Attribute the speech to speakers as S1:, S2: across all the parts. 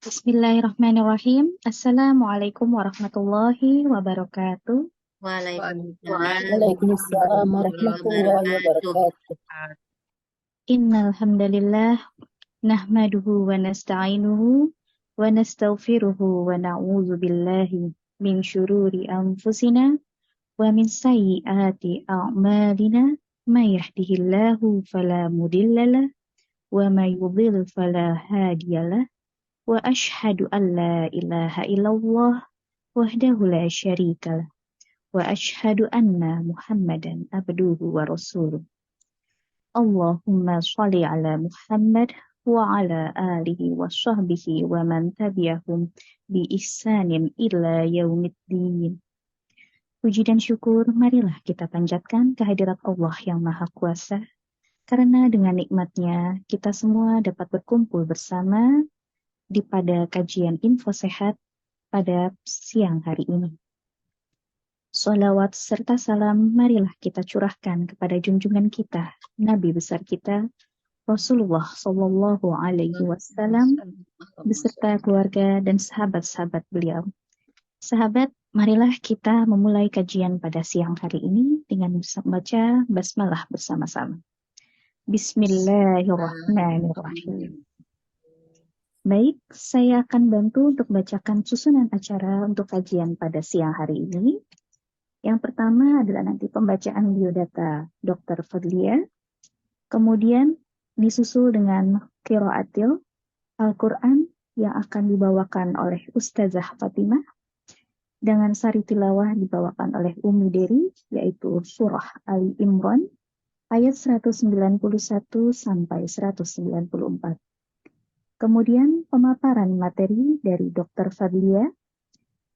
S1: Bismillahirrahmanirrahim. Assalamualaikum warahmatullahi wabarakatuh.
S2: Waalaikumsalam
S3: Waalaikumsalam
S2: warahmatullahi
S3: warahmatullahi
S2: wabarakatuh.
S3: wabarakatuh.
S1: Innal hamdalillah nahmaduhu wa nasta'inuhu wa nastaghfiruhu wa na'udzu billahi min syururi anfusina wa min sayyiati a'malina may yahdihillahu fala mudhillalah wa may yudhlil fala hadiyalah wa asyhadu an la ilaha illallah wahdahu la syarikalah wa asyhadu anna Muhammadan abduhu wa rasuluh. Allahumma sholli ala Muhammad wa ala alihi wa sahbihi wa man tabi'ahum bi ihsanin ila yaumiddin. Puji dan syukur marilah kita panjatkan kehadirat Allah yang Maha Kuasa, karena dengan nikmatnya kita semua dapat berkumpul bersama pada kajian Info Sehat pada siang hari ini. Sholawat serta salam marilah kita curahkan kepada junjungan kita, Nabi besar kita, Rasulullah Shallallahu Alaihi Wasallam, beserta keluarga dan sahabat-sahabat beliau. Sahabat, marilah kita memulai kajian pada siang hari ini dengan membaca basmalah bersama-sama. Bismillahirrahmanirrahim. Baik, saya akan bantu untuk bacakan susunan acara untuk kajian pada siang hari ini. Yang pertama adalah nanti pembacaan biodata Dr. Fadlia, kemudian disusul dengan qiraatil Al-Quran yang akan dibawakan oleh Ustazah Fatimah, dengan sari tilawah dibawakan oleh Umi Dery, yaitu surah Ali Imran, ayat 191 sampai 194. Kemudian pemaparan materi dari Dr. Fadlia,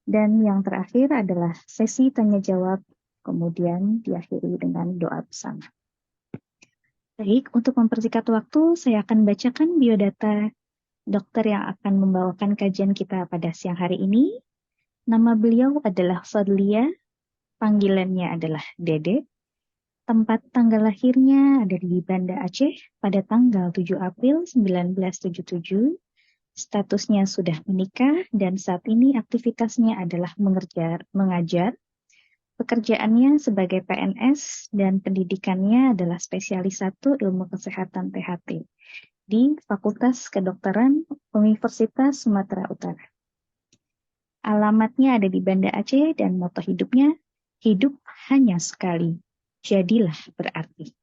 S1: dan yang terakhir adalah sesi tanya-jawab, kemudian diakhiri dengan doa bersama. Baik, untuk mempersingkat waktu, saya akan bacakan biodata dokter yang akan membawakan kajian kita pada siang hari ini. Nama beliau adalah Fadlia, panggilannya adalah Dede. Tempat tanggal lahirnya ada di Banda Aceh pada tanggal 7 April 1977. Statusnya sudah menikah dan saat ini aktivitasnya adalah mengajar. Pekerjaannya sebagai PNS dan pendidikannya adalah spesialis 1 ilmu kesehatan THT di Fakultas Kedokteran Universitas Sumatera Utara. Alamatnya ada di Banda Aceh dan moto hidupnya, hidup hanya sekali, jadilah berarti.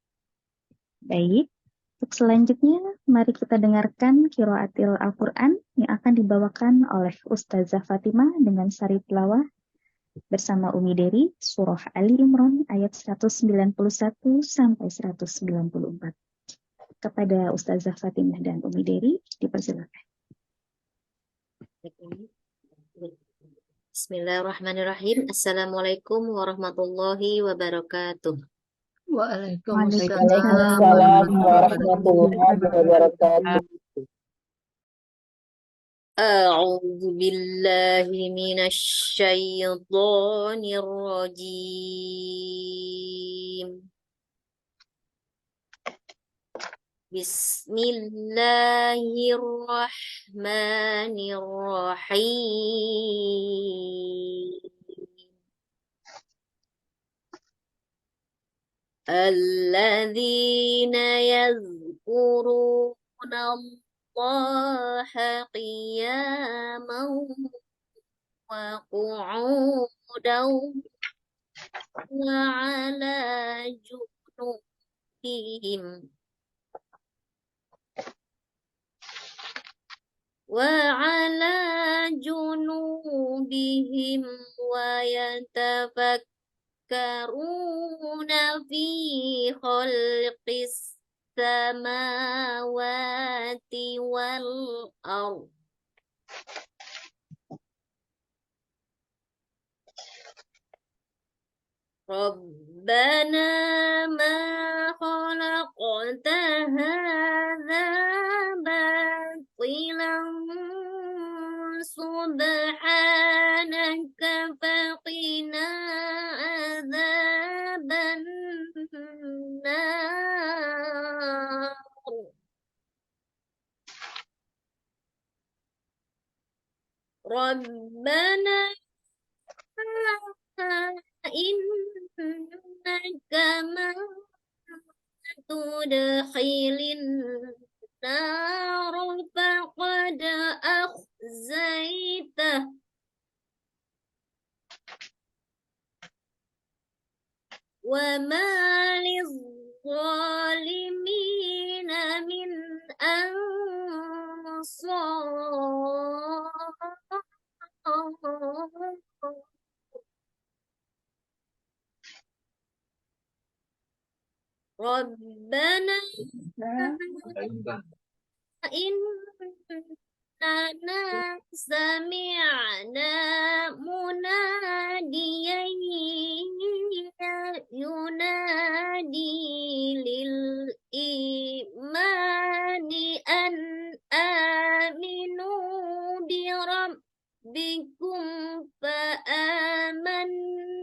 S1: Baik. Untuk selanjutnya, mari kita dengarkan qiraatil Al-Quran yang akan dibawakan oleh Ustazah Fatimah dengan sari tilawah bersama Umi Dery, surah Ali Imran ayat 191 sampai 194. Kepada Ustazah Fatimah dan Umi Dery, dipersilakan.
S2: Bismillahirrahmanirrahim. Assalamualaikum warahmatullahi wabarakatuh.
S3: Waalaikumsalam warahmatullahi wabarakatuh.
S2: A'udzu billahi minasy syaithanir rajim. Bismillahirrahmanirrahim. الذين يذكرون الله قياما وقعودا وعلى جنوبهم ويتفكرون في خلق السماوات والأرض ربنا ما خلقت هذا باطلا سبحانك فقنا عذاب النار Rabbana innaka man tudkhilin nar faqad akhzaitah wa ma lizzalimin min ansar. Rabbana innana sami'na munadiyan yunadi lil imani an aminu bi rabbikum fa amanna.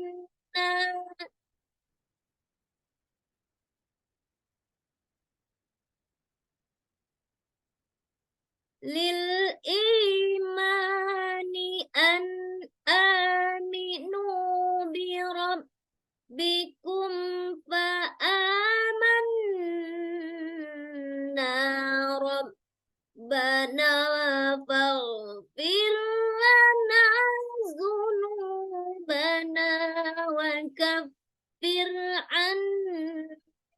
S2: Lil imani an aminu bi rabbikum fa amanna rabbana faghfir lana dzunubana wa kaffir anna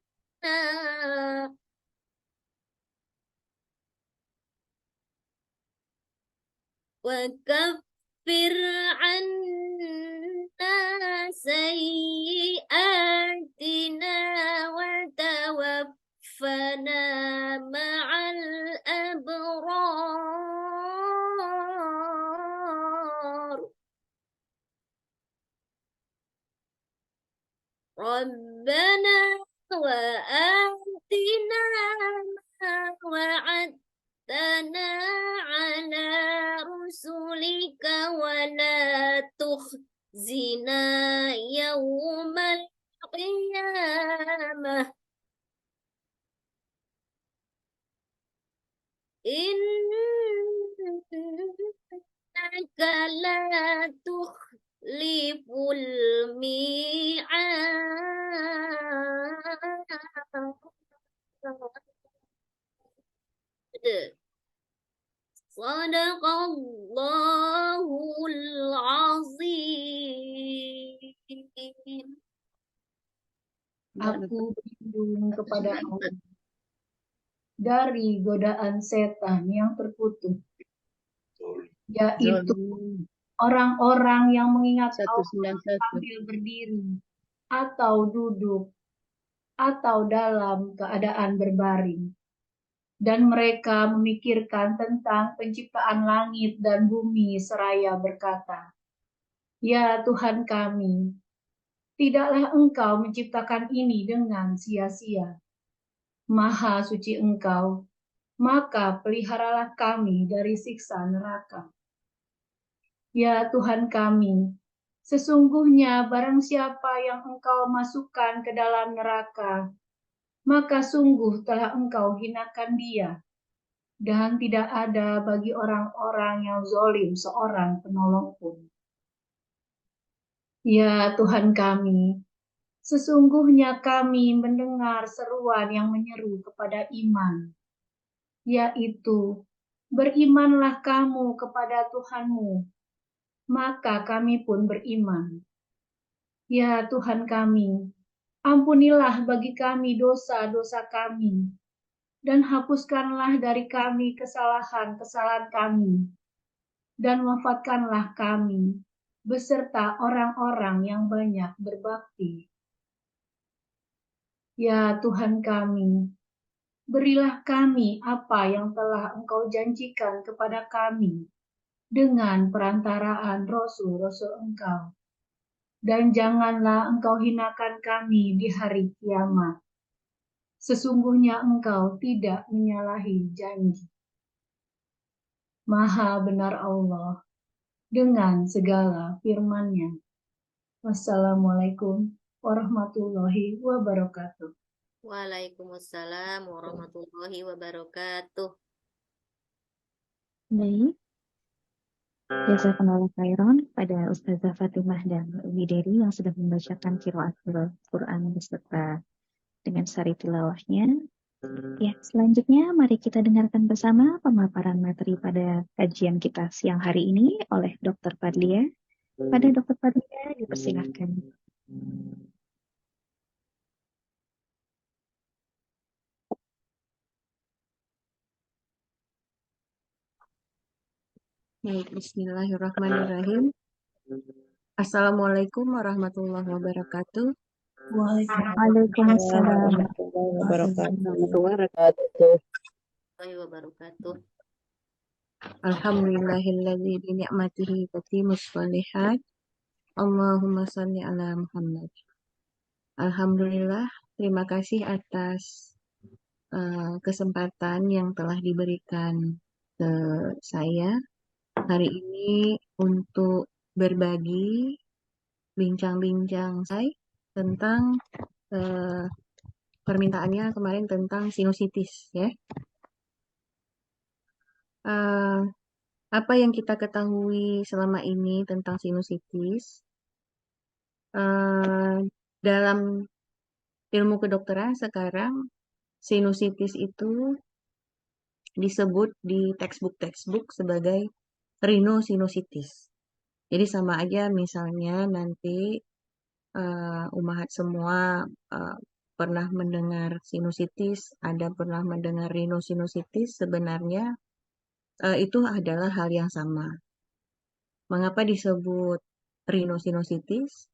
S2: وكفر عنا سيئاتنا وتوفنا مع الأبرار. ربنا وآتنا ما وعدتنا على رسلك ولا تخزنا يوم القيامة إنك لا تخلف الميعاد. Sadaqallahul azim.
S4: Aku berlindung kepada Allah dari godaan setan yang terkutuk, yaitu orang-orang yang mengingat Allah sambil berdiri atau duduk atau dalam keadaan berbaring. Dan mereka memikirkan tentang penciptaan langit dan bumi seraya berkata, "Ya Tuhan kami, tidaklah Engkau menciptakan ini dengan sia-sia. Maha suci Engkau, maka peliharalah kami dari siksa neraka. Ya Tuhan kami, sesungguhnya barang siapa yang Engkau masukkan ke dalam neraka, maka sungguh telah Engkau hinakan dia, dan tidak ada bagi orang-orang yang zalim seorang penolong pun. Ya Tuhan kami, sesungguhnya kami mendengar seruan yang menyeru kepada iman, yaitu, berimanlah kamu kepada Tuhanmu, maka kami pun beriman. Ya Tuhan kami, ampunilah bagi kami dosa-dosa kami, dan hapuskanlah dari kami kesalahan-kesalahan kami, dan wafatkanlah kami beserta orang-orang yang banyak berbakti. Ya Tuhan kami, berilah kami apa yang telah Engkau janjikan kepada kami dengan perantaraan Rasul-Rasul Engkau, dan janganlah Engkau hinakan kami di hari kiamat. Sesungguhnya Engkau tidak menyalahi janji. Maha benar Allah dengan segala firman-Nya. Wassalamualaikum warahmatullahi wabarakatuh.
S2: Waalaikumsalam warahmatullahi wabarakatuh.
S1: Baik. Jazakumullah khairan kepada Ustazah Fatimah dan Umi Dery yang sudah membacakan qiraatul Quran beserta dengan sari tilawahnya. Ya, selanjutnya mari kita dengarkan bersama pemaparan materi pada kajian kita siang hari ini oleh Dr. Fadlia. Pada Dr. Fadlia dipersilahkan.
S5: Baik, bismillahirrahmanirrahim. Assalamualaikum warahmatullahi wabarakatuh.
S1: Waalaikumsalam.
S3: warahmatullahi wabarakatuh.
S2: warahmatullahi wabarakatuh.
S5: Alhamdulillahilladzi bi ni'matihi tatimmus shalihat. Allahumma shalli ala Muhammad. Alhamdulillah, terima kasih atas kesempatan yang telah diberikan ke saya hari ini untuk berbagi bincang-bincang saya tentang permintaannya kemarin tentang sinusitis ya. Apa yang kita ketahui selama ini tentang sinusitis? Dalam ilmu kedokteran sekarang sinusitis itu disebut di textbook sebagai rhinosinusitis. Jadi sama aja misalnya nanti umahat semua pernah mendengar sinusitis, ada pernah mendengar rhinosinusitis, sebenarnya itu adalah hal yang sama. Mengapa disebut rhinosinusitis?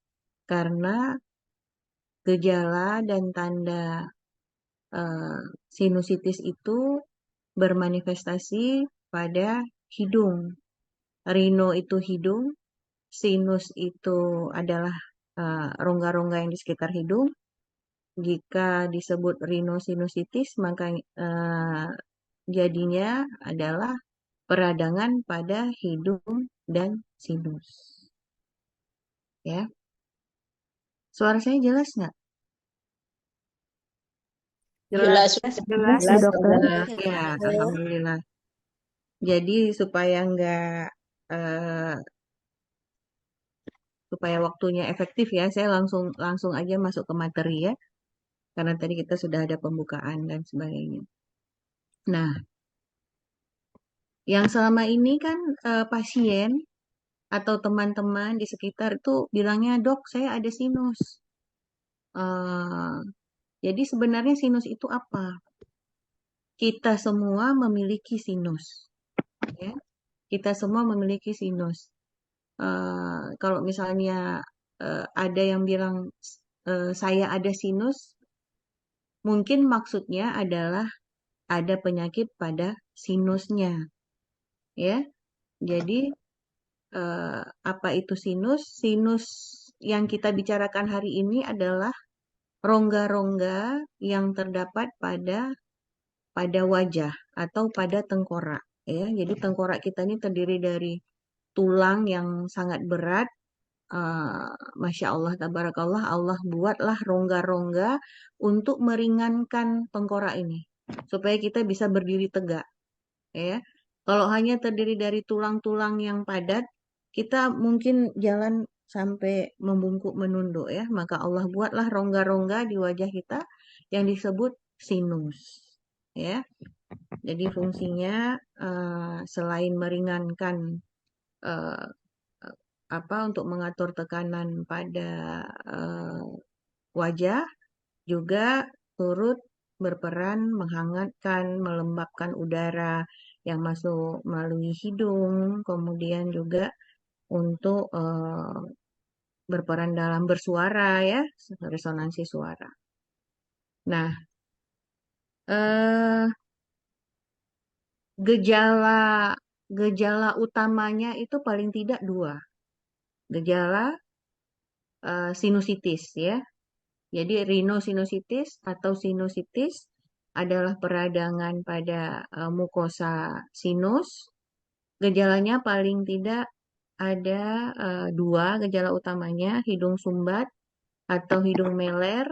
S5: Karena gejala dan tanda sinusitis itu bermanifestasi pada hidung. Rhino itu hidung, sinus itu adalah rongga-rongga yang di sekitar hidung. Jika disebut rhinosinusitis, maka jadinya adalah peradangan pada hidung dan sinus. Ya. Suara saya jelas nggak?
S3: Jelas,
S1: Jelas, Bu Dokter.
S5: Ya, alhamdulillah. Jadi supaya supaya waktunya efektif ya, saya langsung aja masuk ke materi ya. Karena tadi kita sudah ada pembukaan dan sebagainya. Nah, yang selama ini kan pasien atau teman-teman di sekitar itu bilangnya, "Dok, saya ada sinus." Jadi sebenarnya sinus itu apa? Kita semua memiliki sinus. Ya. Kita semua memiliki sinus. Kalau misalnya ada yang bilang saya ada sinus, mungkin maksudnya adalah ada penyakit pada sinusnya. Ya. Jadi apa itu sinus? Sinus yang kita bicarakan hari ini adalah rongga-rongga yang terdapat pada wajah atau pada tengkorak ya. Jadi tengkorak kita ini terdiri dari tulang yang sangat berat. Masya Allah, tabarakallah, Allah buatlah rongga-rongga untuk meringankan tengkorak ini supaya kita bisa berdiri tegak ya. Kalau hanya terdiri dari tulang-tulang yang padat, kita mungkin jalan sampai membungkuk menunduk ya. Maka Allah buatlah rongga-rongga di wajah kita yang disebut sinus ya. Jadi fungsinya selain meringankan untuk mengatur tekanan pada wajah, juga turut berperan menghangatkan, melembabkan udara yang masuk melalui hidung, kemudian juga untuk berperan dalam bersuara ya, resonansi suara. Nah, gejala utamanya itu paling tidak dua. Gejala sinusitis ya. Jadi rhinosinusitis atau sinusitis adalah peradangan pada mukosa sinus. Gejalanya paling tidak ada dua gejala utamanya, hidung sumbat atau hidung meler,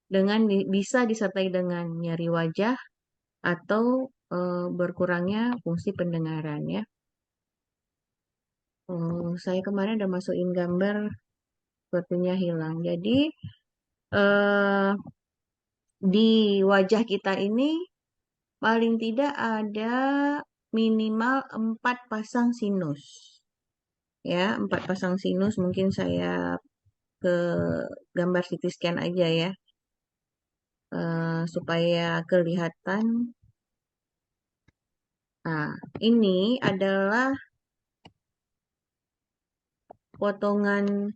S5: dengan bisa disertai dengan nyeri wajah atau berkurangnya fungsi pendengaran ya. Oh, saya kemarin udah masukin gambar, sepertinya hilang. Jadi eh, di wajah kita ini paling tidak ada minimal 4 pasang sinus. Ya, 4 pasang sinus. Mungkin saya ke gambar CT scan aja ya, supaya kelihatan. Nah, ini adalah potongan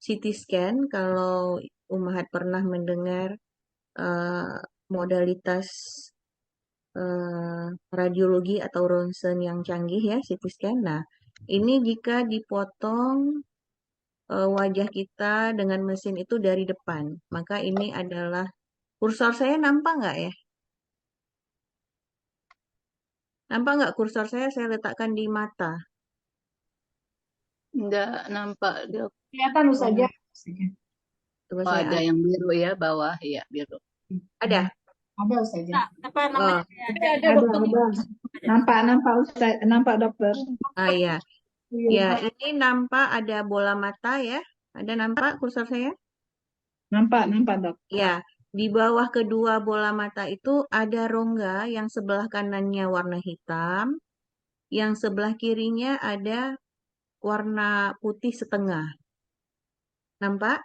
S5: CT scan. Kalau Umahat pernah mendengar eh, modalitas radiologi atau ronsen yang canggih ya, CT scan. Nah, ini jika dipotong wajah kita dengan mesin itu dari depan, maka ini adalah kursor saya nampak nggak ya? Nampak nggak kursor saya letakkan di mata.
S3: Enggak nampak, Dok.
S4: Kelihatan saja.
S5: Coba
S3: Oh,
S5: saya
S3: ada yang biru ya, bawah. Iya, biru.
S5: ada.
S4: Ada saja.
S2: Apa
S5: Oh,
S2: namanya? Ada
S4: Ada,
S2: dokter.
S4: ada. Nampak Ustaz, nampak dokter.
S5: ya.
S4: Iya.
S5: Ya, ini nampak ada bola mata ya. Ada nampak kursor saya?
S4: Nampak dok.
S5: Ya, di bawah kedua bola mata itu ada rongga yang sebelah kanannya warna hitam, yang sebelah kirinya ada warna putih setengah. Nampak?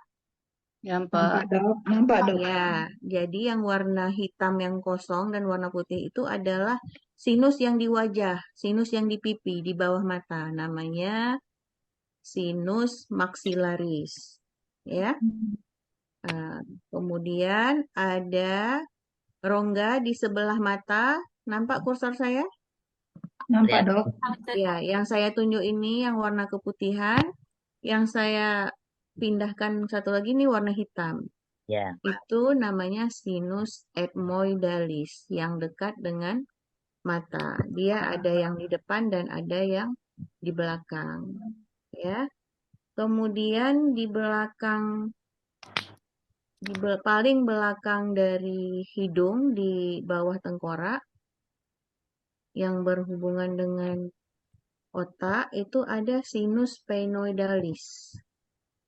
S3: Nampak.
S4: Nampak dok.
S5: Ya, jadi yang warna hitam yang kosong dan warna putih itu adalah sinus yang di wajah, sinus yang di pipi, di bawah mata. Namanya sinus maxillaris. Ya. Kemudian ada rongga di sebelah mata. Nampak kursor saya?
S4: Nampak dok.
S5: Ya, yang saya tunjuk ini yang warna keputihan. Yang saya pindahkan satu lagi ini warna hitam.
S6: Ya.
S5: Itu namanya sinus ethmoidalis yang dekat dengan mata. Dia ada yang di depan dan ada yang di belakang. Ya. Kemudian di belakang, paling belakang dari hidung di bawah tengkorak yang berhubungan dengan otak itu ada sinus sphenoidalis.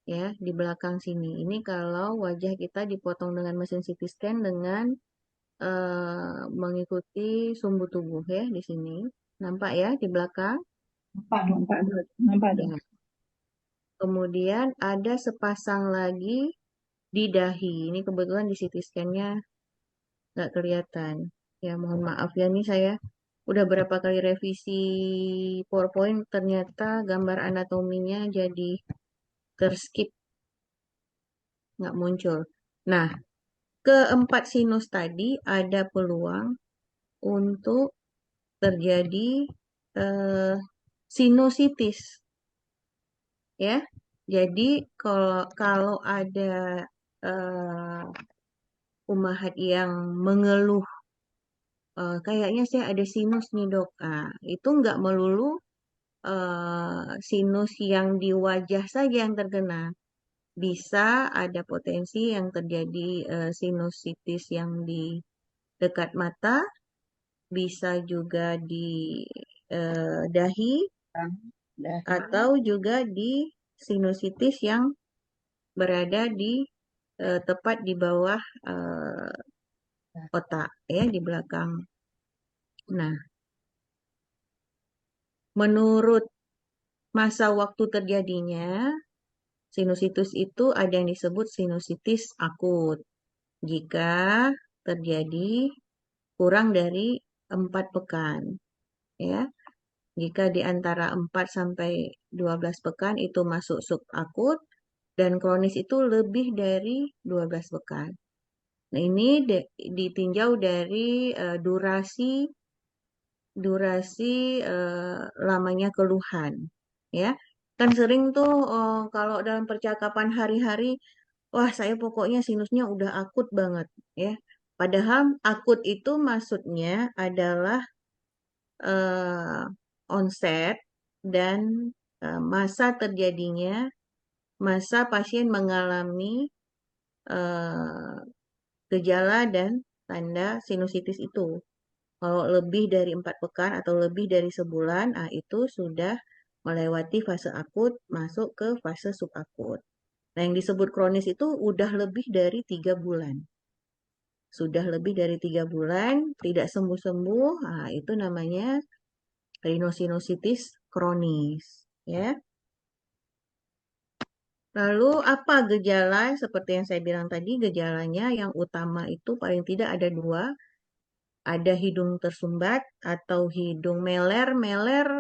S5: Ya, di belakang sini. Ini kalau wajah kita dipotong dengan mesin CT scan dengan mengikuti sumbu tubuh ya di sini. Nampak ya di belakang?
S4: Nampak dok.
S5: Ya. Kemudian ada sepasang lagi di dahi. Ini kebetulan di CT scan-nya nggak kelihatan. Ya, mohon maaf ya, nih saya udah berapa kali revisi PowerPoint, ternyata gambar anatominya jadi terskip, nggak muncul. Nah, keempat sinus tadi ada peluang untuk terjadi sinusitis. Ya, jadi kalau ada umahat yang mengeluh kayaknya saya ada sinus nih dok, itu nggak melulu sinus yang di wajah saja yang terkena, bisa ada potensi yang terjadi sinusitis yang di dekat mata, bisa juga di dahi, atau juga di sinusitis yang berada di tepat di bawah otak ya, di belakang. Nah, menurut masa waktu terjadinya sinusitis itu ada yang disebut sinusitis akut jika terjadi kurang dari 4 pekan ya. Jika di antara 4 sampai 12 pekan itu masuk subakut, dan kronis itu lebih dari 12 pekan. Nah, ini ditinjau dari durasi lamanya keluhan. Ya, kan sering tuh kalau dalam percakapan hari-hari, wah saya pokoknya sinusnya udah akut banget. Ya, padahal akut itu maksudnya adalah onset dan masa terjadinya, masa pasien mengalami gejala dan tanda sinusitis itu. Kalau lebih dari 4 pekan atau lebih dari sebulan, itu sudah melewati fase akut, masuk ke fase subakut. Nah, yang disebut kronis itu udah lebih dari 3 bulan. Sudah lebih dari 3 bulan, tidak sembuh-sembuh, nah, itu namanya rhinosinusitis kronis. Ya. Lalu apa gejala seperti yang saya bilang tadi, gejalanya yang utama itu paling tidak ada 2. Ada hidung tersumbat atau hidung meler. Meler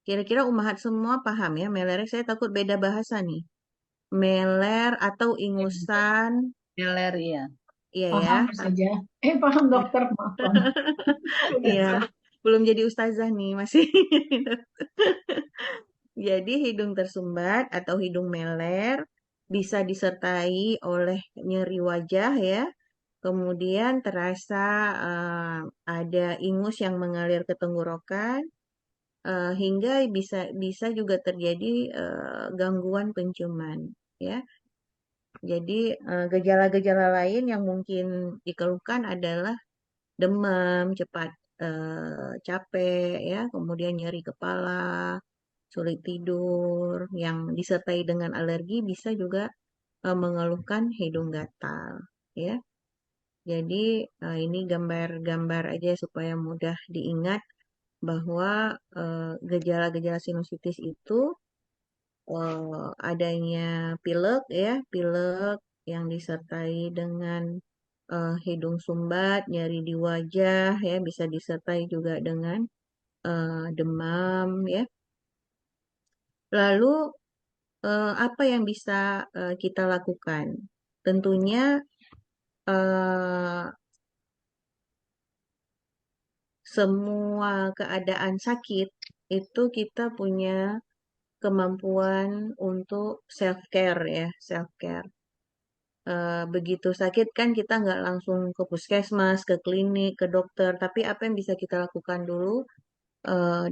S5: kira-kira umahat semua paham ya. Meler saya takut beda bahasa nih. Meler atau ingusan,
S3: Meler ya.
S5: iya ya.
S4: Paham saja. Paham dokter, maafkan.
S5: Iya, belum jadi ustazah nih, masih. Jadi hidung tersumbat atau hidung meler bisa disertai oleh nyeri wajah ya. Kemudian terasa ada ingus yang mengalir ke tenggorokan, hingga bisa juga terjadi gangguan penciuman ya. Jadi gejala-gejala lain yang mungkin dikeluhkan adalah demam, cepat capek ya, kemudian nyeri kepala, sulit tidur, yang disertai dengan alergi bisa juga mengeluhkan hidung gatal ya. Jadi ini gambar-gambar aja supaya mudah diingat bahwa gejala-gejala sinusitis itu adanya pilek ya, pilek yang disertai dengan hidung sumbat, nyeri di wajah ya, bisa disertai juga dengan demam ya. Lalu apa yang bisa kita lakukan? Tentunya semua keadaan sakit itu kita punya kemampuan untuk self care ya, self care. Begitu sakit kan kita nggak langsung ke puskesmas, ke klinik, ke dokter, tapi apa yang bisa kita lakukan dulu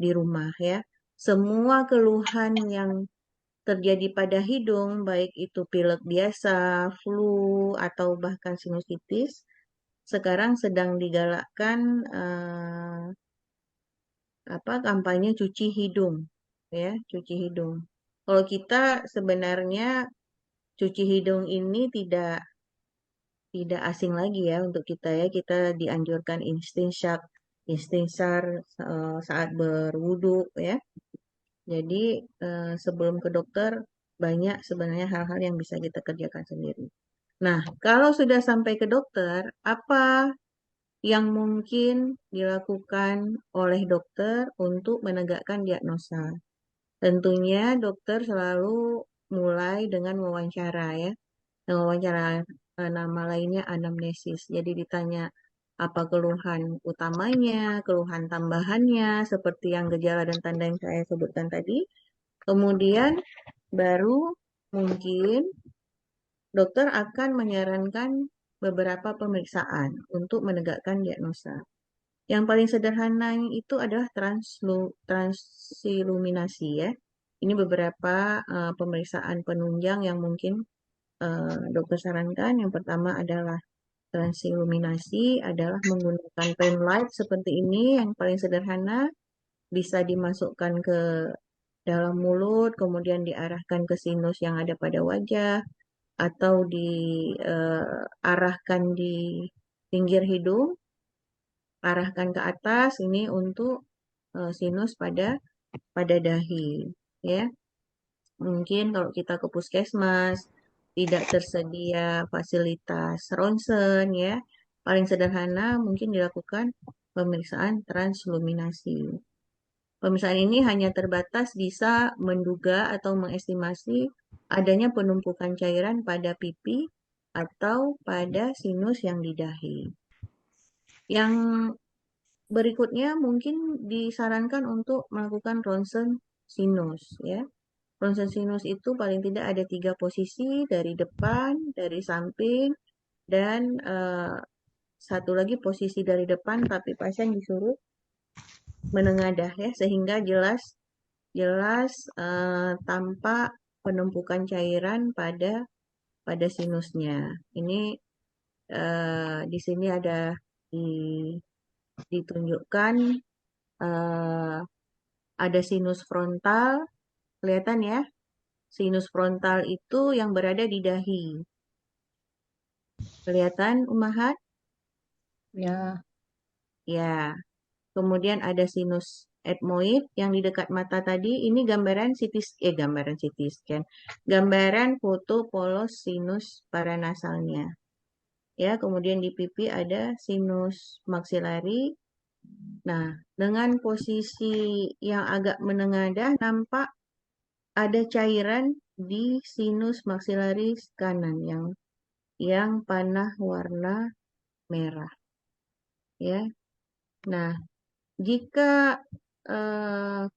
S5: di rumah ya. Semua keluhan yang terjadi pada hidung, baik itu pilek biasa, flu, atau bahkan sinusitis, sekarang sedang digalakkan kampanye cuci hidung, ya, cuci hidung. Kalau kita sebenarnya cuci hidung ini tidak asing lagi ya untuk kita ya. Kita dianjurkan istinsar saat berwudu ya. Jadi sebelum ke dokter banyak sebenarnya hal-hal yang bisa kita kerjakan sendiri. Nah, kalau sudah sampai ke dokter, apa yang mungkin dilakukan oleh dokter untuk menegakkan diagnosa? Tentunya dokter selalu mulai dengan wawancara ya. Wawancara nama lainnya anamnesis. Jadi ditanya apa keluhan utamanya, keluhan tambahannya, seperti yang gejala dan tanda yang saya sebutkan tadi. Kemudian baru mungkin dokter akan menyarankan beberapa pemeriksaan untuk menegakkan diagnosa. Yang paling sederhana itu adalah transiluminasi ya. Ini beberapa pemeriksaan penunjang yang mungkin dokter sarankan. Yang pertama adalah transiluminasi, adalah menggunakan pen light seperti ini yang paling sederhana, bisa dimasukkan ke dalam mulut, kemudian diarahkan ke sinus yang ada pada wajah, atau diarahkan di pinggir hidung, arahkan ke atas ini untuk sinus pada dahi ya. Mungkin kalau kita ke puskesmas tidak tersedia fasilitas ronsen ya, paling sederhana mungkin dilakukan pemeriksaan transluminasi. Pemeriksaan ini hanya terbatas bisa menduga atau mengestimasi adanya penumpukan cairan pada pipi atau pada sinus yang di dahi. Yang berikutnya mungkin disarankan untuk melakukan ronsen sinus ya. Ronsen sinus itu paling tidak ada 3 posisi, dari depan, dari samping, dan satu lagi posisi dari depan, tapi pasien disuruh menengadah ya, sehingga jelas tanpa penumpukan cairan pada sinusnya. Ini di sini ada ditunjukkan ada sinus frontal, kelihatan ya? Sinus frontal itu yang berada di dahi. Kelihatan, Umahat?
S3: Ya.
S5: Ya. Kemudian ada sinus etmoid yang di dekat mata tadi. Ini gambaran CT scan. Gambaran foto polos sinus paranasalnya. Ya, kemudian di pipi ada sinus maksilari. Nah, dengan posisi yang agak menengadah nampak ada cairan di sinus maksilaris kanan yang panah warna merah, ya. Nah, jika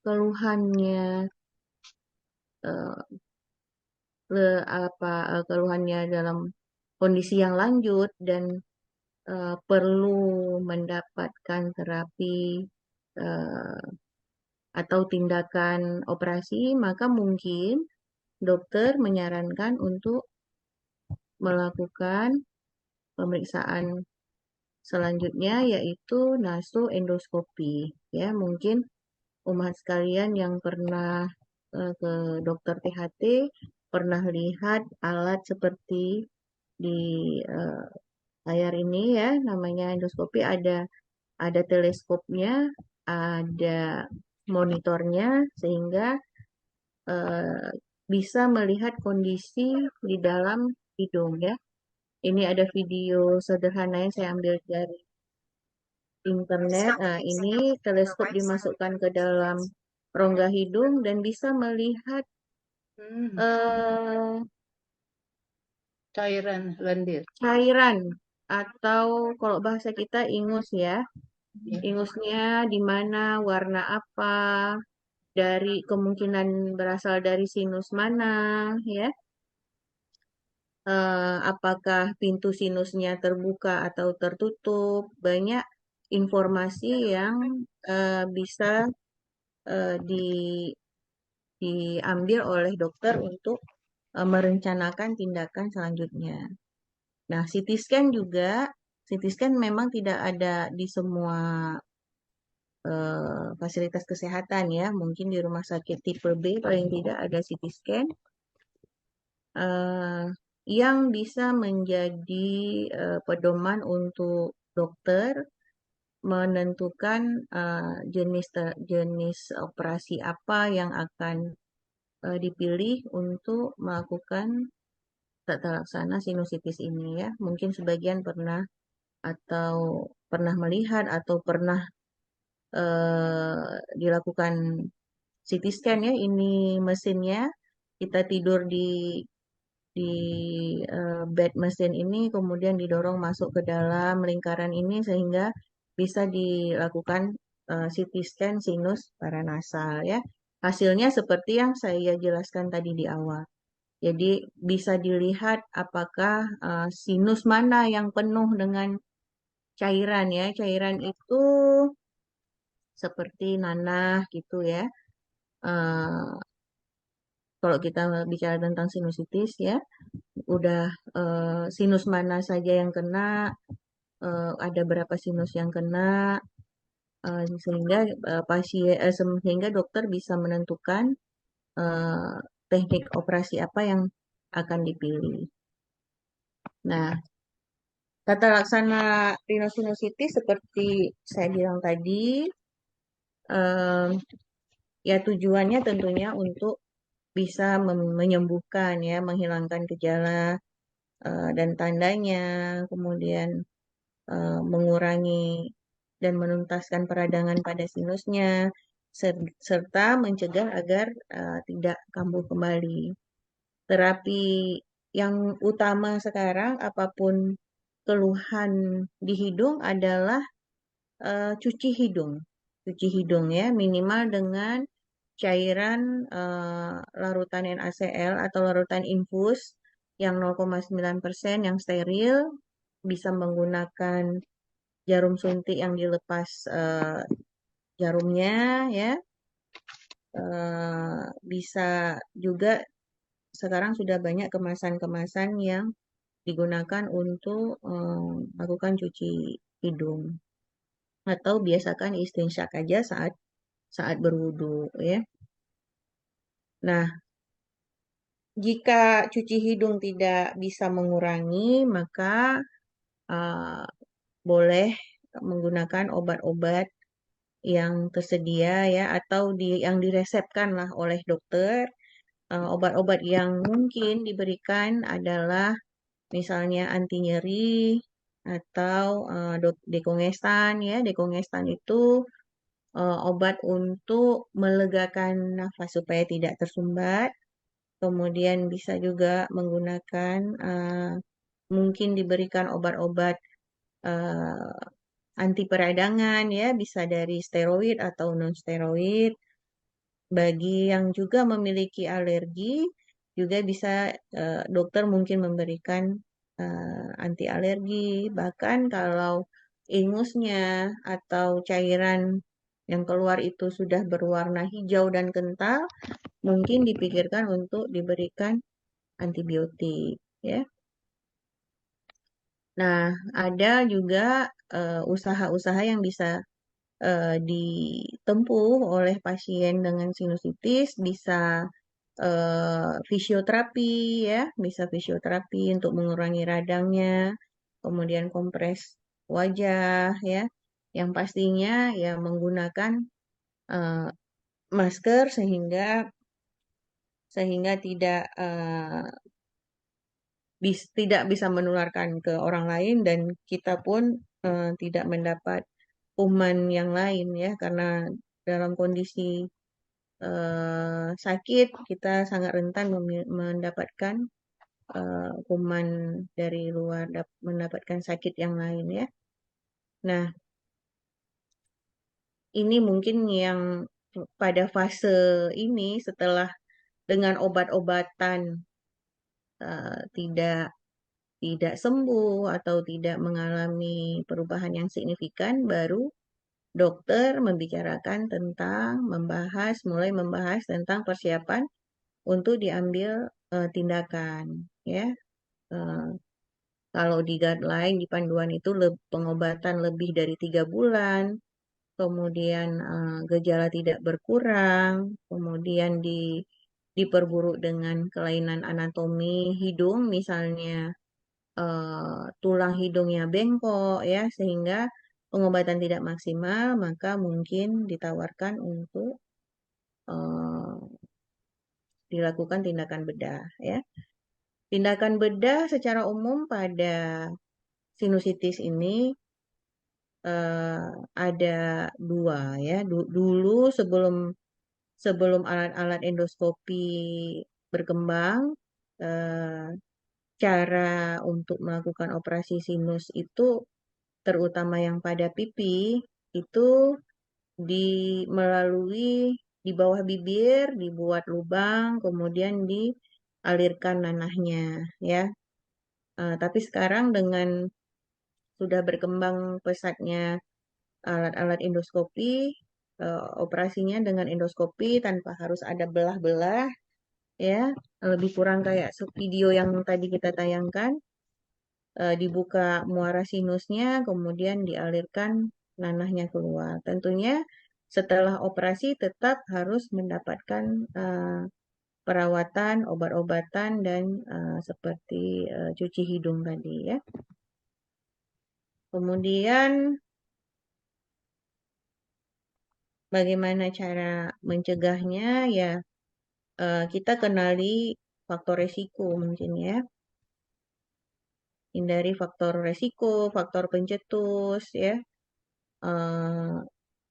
S5: keluhannya keluhannya dalam kondisi yang lanjut dan perlu mendapatkan terapi atau tindakan operasi, maka mungkin dokter menyarankan untuk melakukan pemeriksaan selanjutnya yaitu nasoendoskopi. Ya, mungkin umat sekalian yang pernah ke dokter THT pernah lihat alat seperti di layar ini ya, namanya endoskopi, ada teleskopnya, ada monitornya sehingga bisa melihat kondisi di dalam hidung ya. Ini ada video sederhana yang saya ambil dari internet. Nah, ini teleskop dimasukkan ke dalam rongga hidung dan bisa melihat
S3: Cairan lendir.
S5: cairan atau kalau bahasa kita ingus ya. Ingusnya di mana, warna apa, dari kemungkinan berasal dari sinus mana ya. Apakah pintu sinusnya terbuka atau tertutup. Banyak informasi yang bisa diambil oleh dokter untuk merencanakan tindakan selanjutnya. Nah, CT scan juga, CT scan memang tidak ada di semua fasilitas kesehatan ya. Mungkin di rumah sakit tipe B paling tidak ada CT scan. Yang bisa menjadi pedoman untuk dokter menentukan jenis operasi apa yang akan dipilih untuk melakukan tata laksana sinusitis ini ya. Mungkin sebagian pernah melihat atau pernah dilakukan CT scan ya. Ini mesinnya, kita tidur di bed mesin ini, kemudian didorong masuk ke dalam lingkaran ini sehingga bisa dilakukan CT scan sinus paranasal ya. Hasilnya seperti yang saya jelaskan tadi di awal. Jadi bisa dilihat apakah sinus mana yang penuh dengan cairan ya. Cairan itu seperti nanah gitu ya. Kalau kita bicara tentang sinusitis ya, udah sinus mana saja yang kena, ada berapa sinus yang kena, sehingga dokter bisa menentukan teknik operasi apa yang akan dipilih. Nah, tata laksana rhinosinusitis seperti saya bilang tadi, ya tujuannya tentunya untuk bisa menyembuhkan ya, menghilangkan gejala dan tandanya, kemudian mengurangi dan menuntaskan peradangan pada sinusnya, serta mencegah agar tidak kambuh kembali. Terapi yang utama sekarang, apapun keluhan di hidung, adalah cuci hidung ya, minimal dengan cairan larutan NaCl atau larutan infus yang 0,9% yang steril, bisa menggunakan jarum suntik yang dilepas jarumnya ya. Bisa juga sekarang sudah banyak kemasan-kemasan yang digunakan untuk melakukan cuci hidung. Atau biasakan istinsyak aja saat saat berwudu ya. Nah, jika cuci hidung tidak bisa mengurangi, maka boleh menggunakan obat-obat yang tersedia ya, atau yang diresepkan lah oleh dokter. Obat-obat yang mungkin diberikan adalah misalnya anti nyeri atau dekongestan ya. Dekongestan itu obat untuk melegakan nafas supaya tidak tersumbat. Kemudian bisa juga menggunakan mungkin diberikan obat-obat anti peradangan ya, bisa dari steroid atau non steroid. Bagi yang juga memiliki alergi, juga bisa dokter mungkin memberikan anti alergi. Bahkan kalau ingusnya atau cairan yang keluar itu sudah berwarna hijau dan kental, mungkin dipikirkan untuk diberikan antibiotik ya. Nah, ada juga usaha-usaha yang bisa ditempuh oleh pasien dengan sinusitis, bisa fisioterapi ya, bisa fisioterapi untuk mengurangi radangnya, kemudian kompres wajah ya, yang pastinya ya menggunakan masker sehingga tidak bisa menularkan ke orang lain, dan kita pun tidak mendapat kuman yang lain ya, karena dalam kondisi sakit kita sangat rentan mendapatkan kuman dari luar, mendapatkan sakit yang lain ya. Nah, ini mungkin yang pada fase ini setelah dengan obat-obatan tidak sembuh atau tidak mengalami perubahan yang signifikan, baru dokter membicarakan tentang mulai membahas tentang persiapan untuk diambil tindakan ya. Kalau di guideline, di panduan itu pengobatan lebih dari 3 bulan, kemudian gejala tidak berkurang, kemudian diperburuk dengan kelainan anatomi hidung, misalnya tulang hidungnya bengkok ya, sehingga pengobatan tidak maksimal, maka mungkin ditawarkan untuk dilakukan tindakan bedah ya. Tindakan bedah secara umum pada sinusitis ini ada 2 ya. Dulu sebelum alat-alat endoskopi berkembang, cara untuk melakukan operasi sinus itu, terutama yang pada pipi, itu melalui di bawah bibir dibuat lubang, kemudian dialirkan nanahnya ya. Tapi sekarang dengan sudah berkembang pesatnya alat-alat endoskopi, operasinya dengan endoskopi tanpa harus ada belah-belah ya, lebih kurang kayak video yang tadi kita tayangkan. Dibuka muara sinusnya, kemudian dialirkan nanahnya keluar. Tentunya setelah operasi tetap harus mendapatkan perawatan, obat-obatan, dan seperti cuci hidung tadi ya. Kemudian bagaimana cara mencegahnya ya, kita kenali faktor resiko mungkin ya. Hindari faktor resiko, faktor pencetus ya.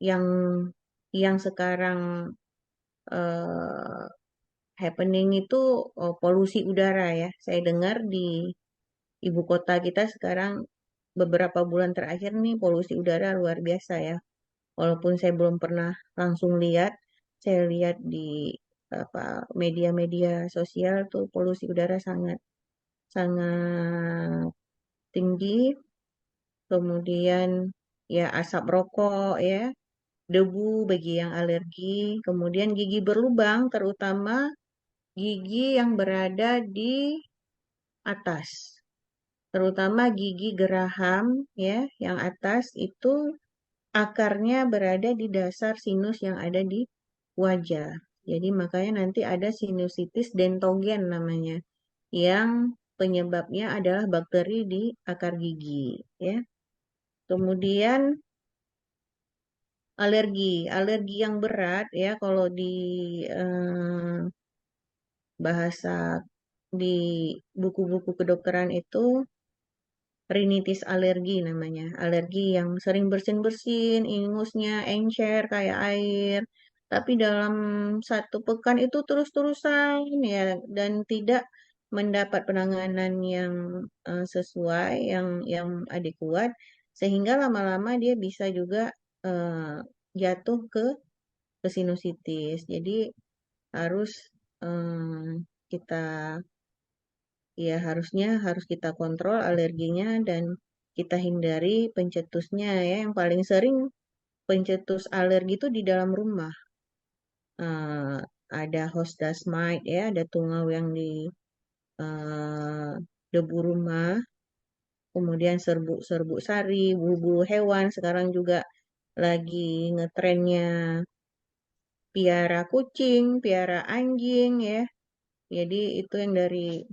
S5: Yang sekarang happening itu polusi udara ya. Saya dengar di ibu kota kita sekarang beberapa bulan terakhir nih polusi udara luar biasa ya. Walaupun saya belum pernah langsung lihat, saya lihat di media-media sosial tuh polusi udara sangat sangat tinggi. Kemudian ya asap rokok ya, debu bagi yang alergi, kemudian gigi berlubang, terutama gigi yang berada di atas, terutama gigi geraham ya, yang atas itu akarnya berada di dasar sinus yang ada di wajah. Jadi makanya nanti ada sinusitis dentogen namanya, yang penyebabnya adalah bakteri di akar gigi, ya. Kemudian alergi yang berat ya, kalau di bahasa di buku-buku kedokteran itu rinitis alergi namanya. Alergi yang sering bersin-bersin, ingusnya encer kayak air. Tapi dalam 1 pekan itu terus-terusan ya, dan tidak mendapat penanganan yang sesuai, yang adekuat, sehingga lama-lama dia bisa juga jatuh ke sinusitis. Jadi harus kita harus kita kontrol alerginya dan kita hindari pencetusnya ya. Yang paling sering pencetus alergi itu di dalam rumah. Ada host dust mite ya, ada tungau yang di debu rumah, kemudian serbuk sari, bulu hewan. Sekarang juga lagi ngetrennya piara kucing, piara anjing ya. Jadi itu yang dari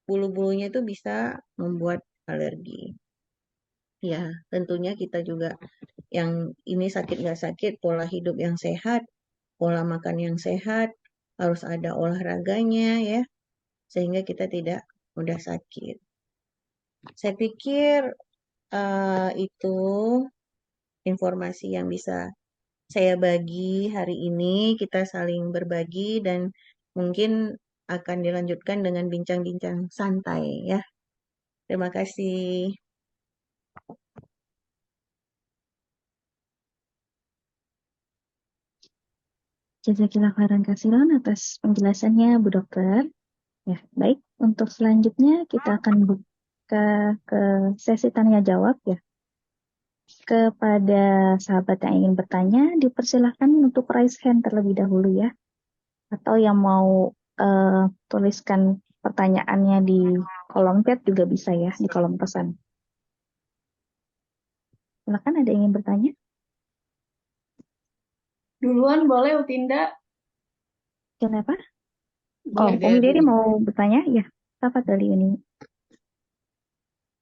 S5: bulu-bulunya itu bisa membuat alergi. Ya, tentunya kita juga yang ini sakit nggak sakit, pola hidup yang sehat, pola makan yang sehat, harus ada olahraganya ya, sehingga kita tidak mudah sakit. Saya pikir itu informasi yang bisa saya bagi hari ini. Kita saling berbagi dan mungkin akan dilanjutkan dengan bincang-bincang santai ya. Terima kasih.
S1: Jazakillah khairan katsiran atas penjelasannya Bu Dokter. Ya, baik. Untuk selanjutnya kita akan buka ke sesi tanya jawab ya. Kepada sahabat yang ingin bertanya, dipersilahkan untuk raise hand terlebih dahulu ya. Atau yang mau tuliskan pertanyaannya di kolom chat juga bisa ya, di kolom pesan. Silakan, ada yang ingin bertanya?
S4: Duluan boleh Utinda?
S1: Kenapa?
S3: Boleh
S1: Oh, Umi Diri
S3: dulu.
S1: mau bertanya? Ya, apa kali ini?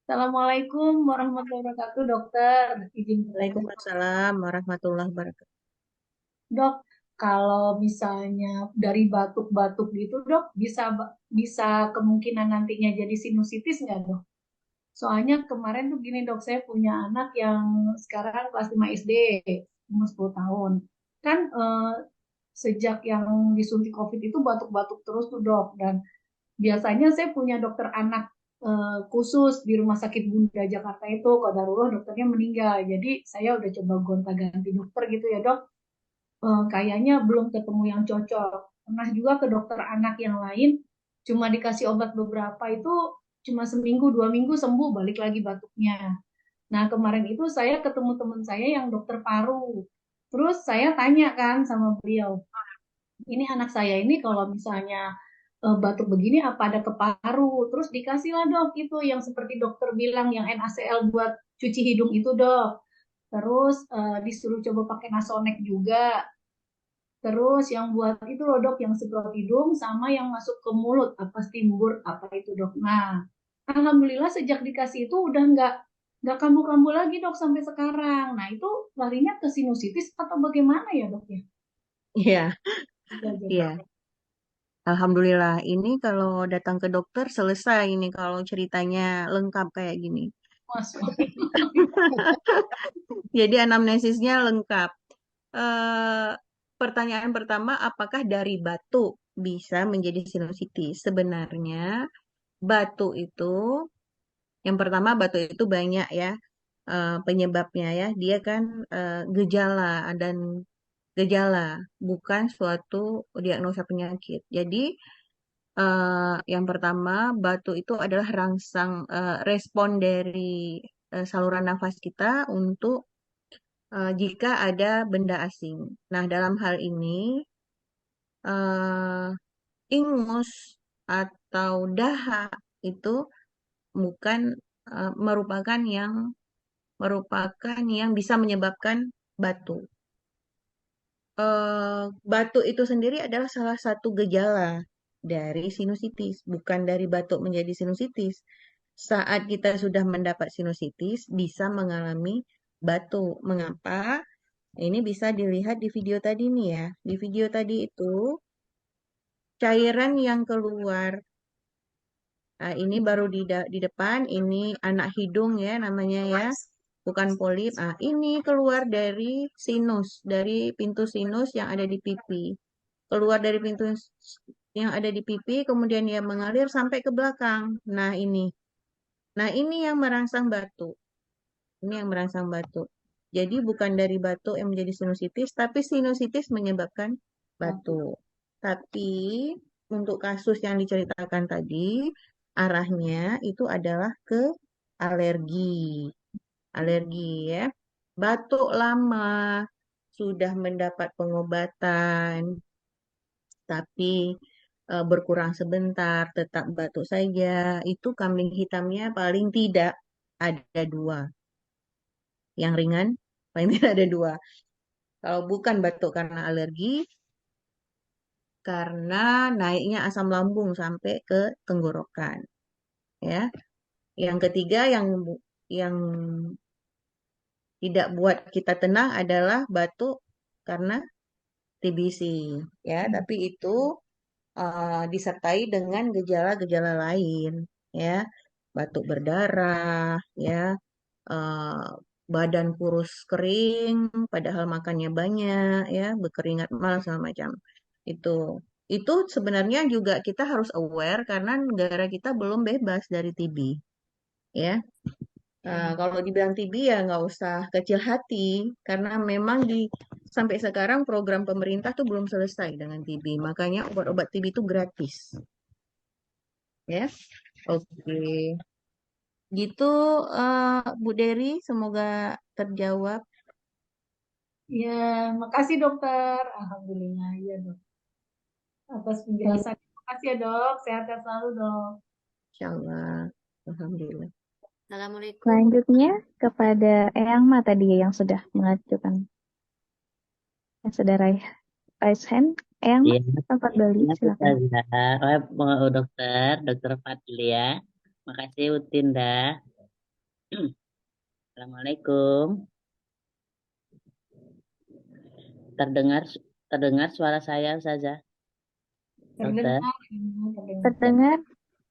S4: Assalamualaikum warahmatullahi wabarakatuh, dokter. Izin bertanya.
S5: Waalaikumsalam warahmatullahi wabarakatuh.
S4: Dok, kalau misalnya dari batuk-batuk gitu, dok, bisa kemungkinan nantinya jadi sinusitis nggak, dok? Soalnya kemarin tuh gini, dok, saya punya anak yang sekarang kelas 5 SD, umur 10 tahun. Kan sejak yang disuntik COVID itu batuk-batuk terus tuh, dok. Dan biasanya saya punya dokter anak khusus di Rumah Sakit Bunda Jakarta itu, qadarullah dokternya meninggal. Jadi saya udah coba gonta-ganti dokter gitu ya, dok. Kayaknya belum ketemu yang cocok. Pernah juga ke dokter anak yang lain, cuma dikasih obat beberapa itu cuma seminggu 2 minggu sembuh, balik lagi batuknya. Nah, kemarin itu saya ketemu teman saya yang dokter paru. Terus saya tanya kan sama beliau, ini anak saya ini kalau misalnya batuk begini apa ada ke paru? Terus dikasihlah dok itu yang seperti dokter bilang yang NaCl buat cuci hidung itu, dok. Terus disuruh coba pakai Nasonex juga. Terus yang buat itu loh dok, yang semprot hidung sama yang masuk ke mulut, apa stimbur, apa itu dok. Nah, alhamdulillah sejak dikasih itu udah nggak kambuh-kambuh lagi dok sampai sekarang. Nah itu larinya ke sinusitis atau bagaimana ya dok ya?
S5: Iya,
S4: Itu aja,
S5: iya.
S4: dok.
S5: Alhamdulillah. Ini kalau datang ke dokter selesai ini kalau ceritanya lengkap kayak gini.
S4: Mas,
S5: Jadi anamnesisnya lengkap. Eh, Pertanyaan pertama, apakah dari batuk bisa menjadi sinusitis? Sebenarnya batuk itu, yang pertama batuk itu banyak ya penyebabnya ya. Dia kan gejala dan gejala, bukan suatu diagnosa penyakit. Jadi yang pertama, batuk itu adalah respon dari saluran nafas kita untuk jika ada benda asing. Nah, dalam hal ini eh, ingus atau dahak itu bukan merupakan yang merupakan yang bisa menyebabkan batuk. Batuk itu sendiri adalah salah satu gejala dari sinusitis, bukan dari batuk menjadi sinusitis. Saat kita sudah mendapat sinusitis, bisa mengalami batuk. Mengapa? Ini bisa dilihat di video tadi nih ya. Di video tadi itu, cairan yang keluar. Nah, ini baru di depan, ini anak hidung ya namanya ya. Bukan polip. Ah, ini keluar dari sinus, dari pintu sinus yang ada di pipi. Keluar dari pintu yang ada di pipi, kemudian dia mengalir sampai ke belakang. Nah, ini. Nah, ini yang merangsang batuk. Ini yang merangsang batuk. Jadi bukan dari batuk yang menjadi sinusitis, tapi sinusitis menyebabkan batuk. Tapi untuk kasus yang diceritakan tadi, arahnya itu adalah ke alergi. Alergi ya. Batuk lama, sudah mendapat pengobatan, tapi berkurang sebentar, tetap batuk saja. Itu kambing hitamnya paling tidak ada dua. Yang ringan, paling tidak ada dua. Kalau bukan batuk karena alergi, karena naiknya asam lambung sampai ke tenggorokan. Ya. Yang ketiga yang tidak buat kita tenang adalah batuk karena TBC. Ya, tapi itu disertai dengan gejala-gejala lain. Ya, batuk berdarah, ya, eh, badan kurus kering, padahal makannya banyak, ya, berkeringat malas segala macam. Itu sebenarnya juga kita harus aware karena negara kita belum bebas dari TB, ya. Kalau dibilang TB ya nggak usah kecil hati karena memang sampai sekarang program pemerintah tuh belum selesai dengan TB, makanya obat-obat TB itu gratis, ya. Oke. Gitu, Bu Dery, semoga terjawab.
S4: Ya, makasih dokter. Alhamdulillah, ya dok. Atas penjelasan. Makasih ya dok. Sehat-sehat selalu dok.
S5: Insya Allah. Alhamdulillah.
S2: Assalamualaikum.
S1: Selanjutnya kepada Eyang Ma tadi yang sudah mengajukan, yang sudah raise hand. Eyang Ma,
S6: Iya,
S1: tempat Bali, silakan.
S6: Ustazah. Oh, dokter Fadli ya. Makasih Utinda. Assalamualaikum. Terdengar suara saya, Ustazah? Dokter.
S1: Terdengar?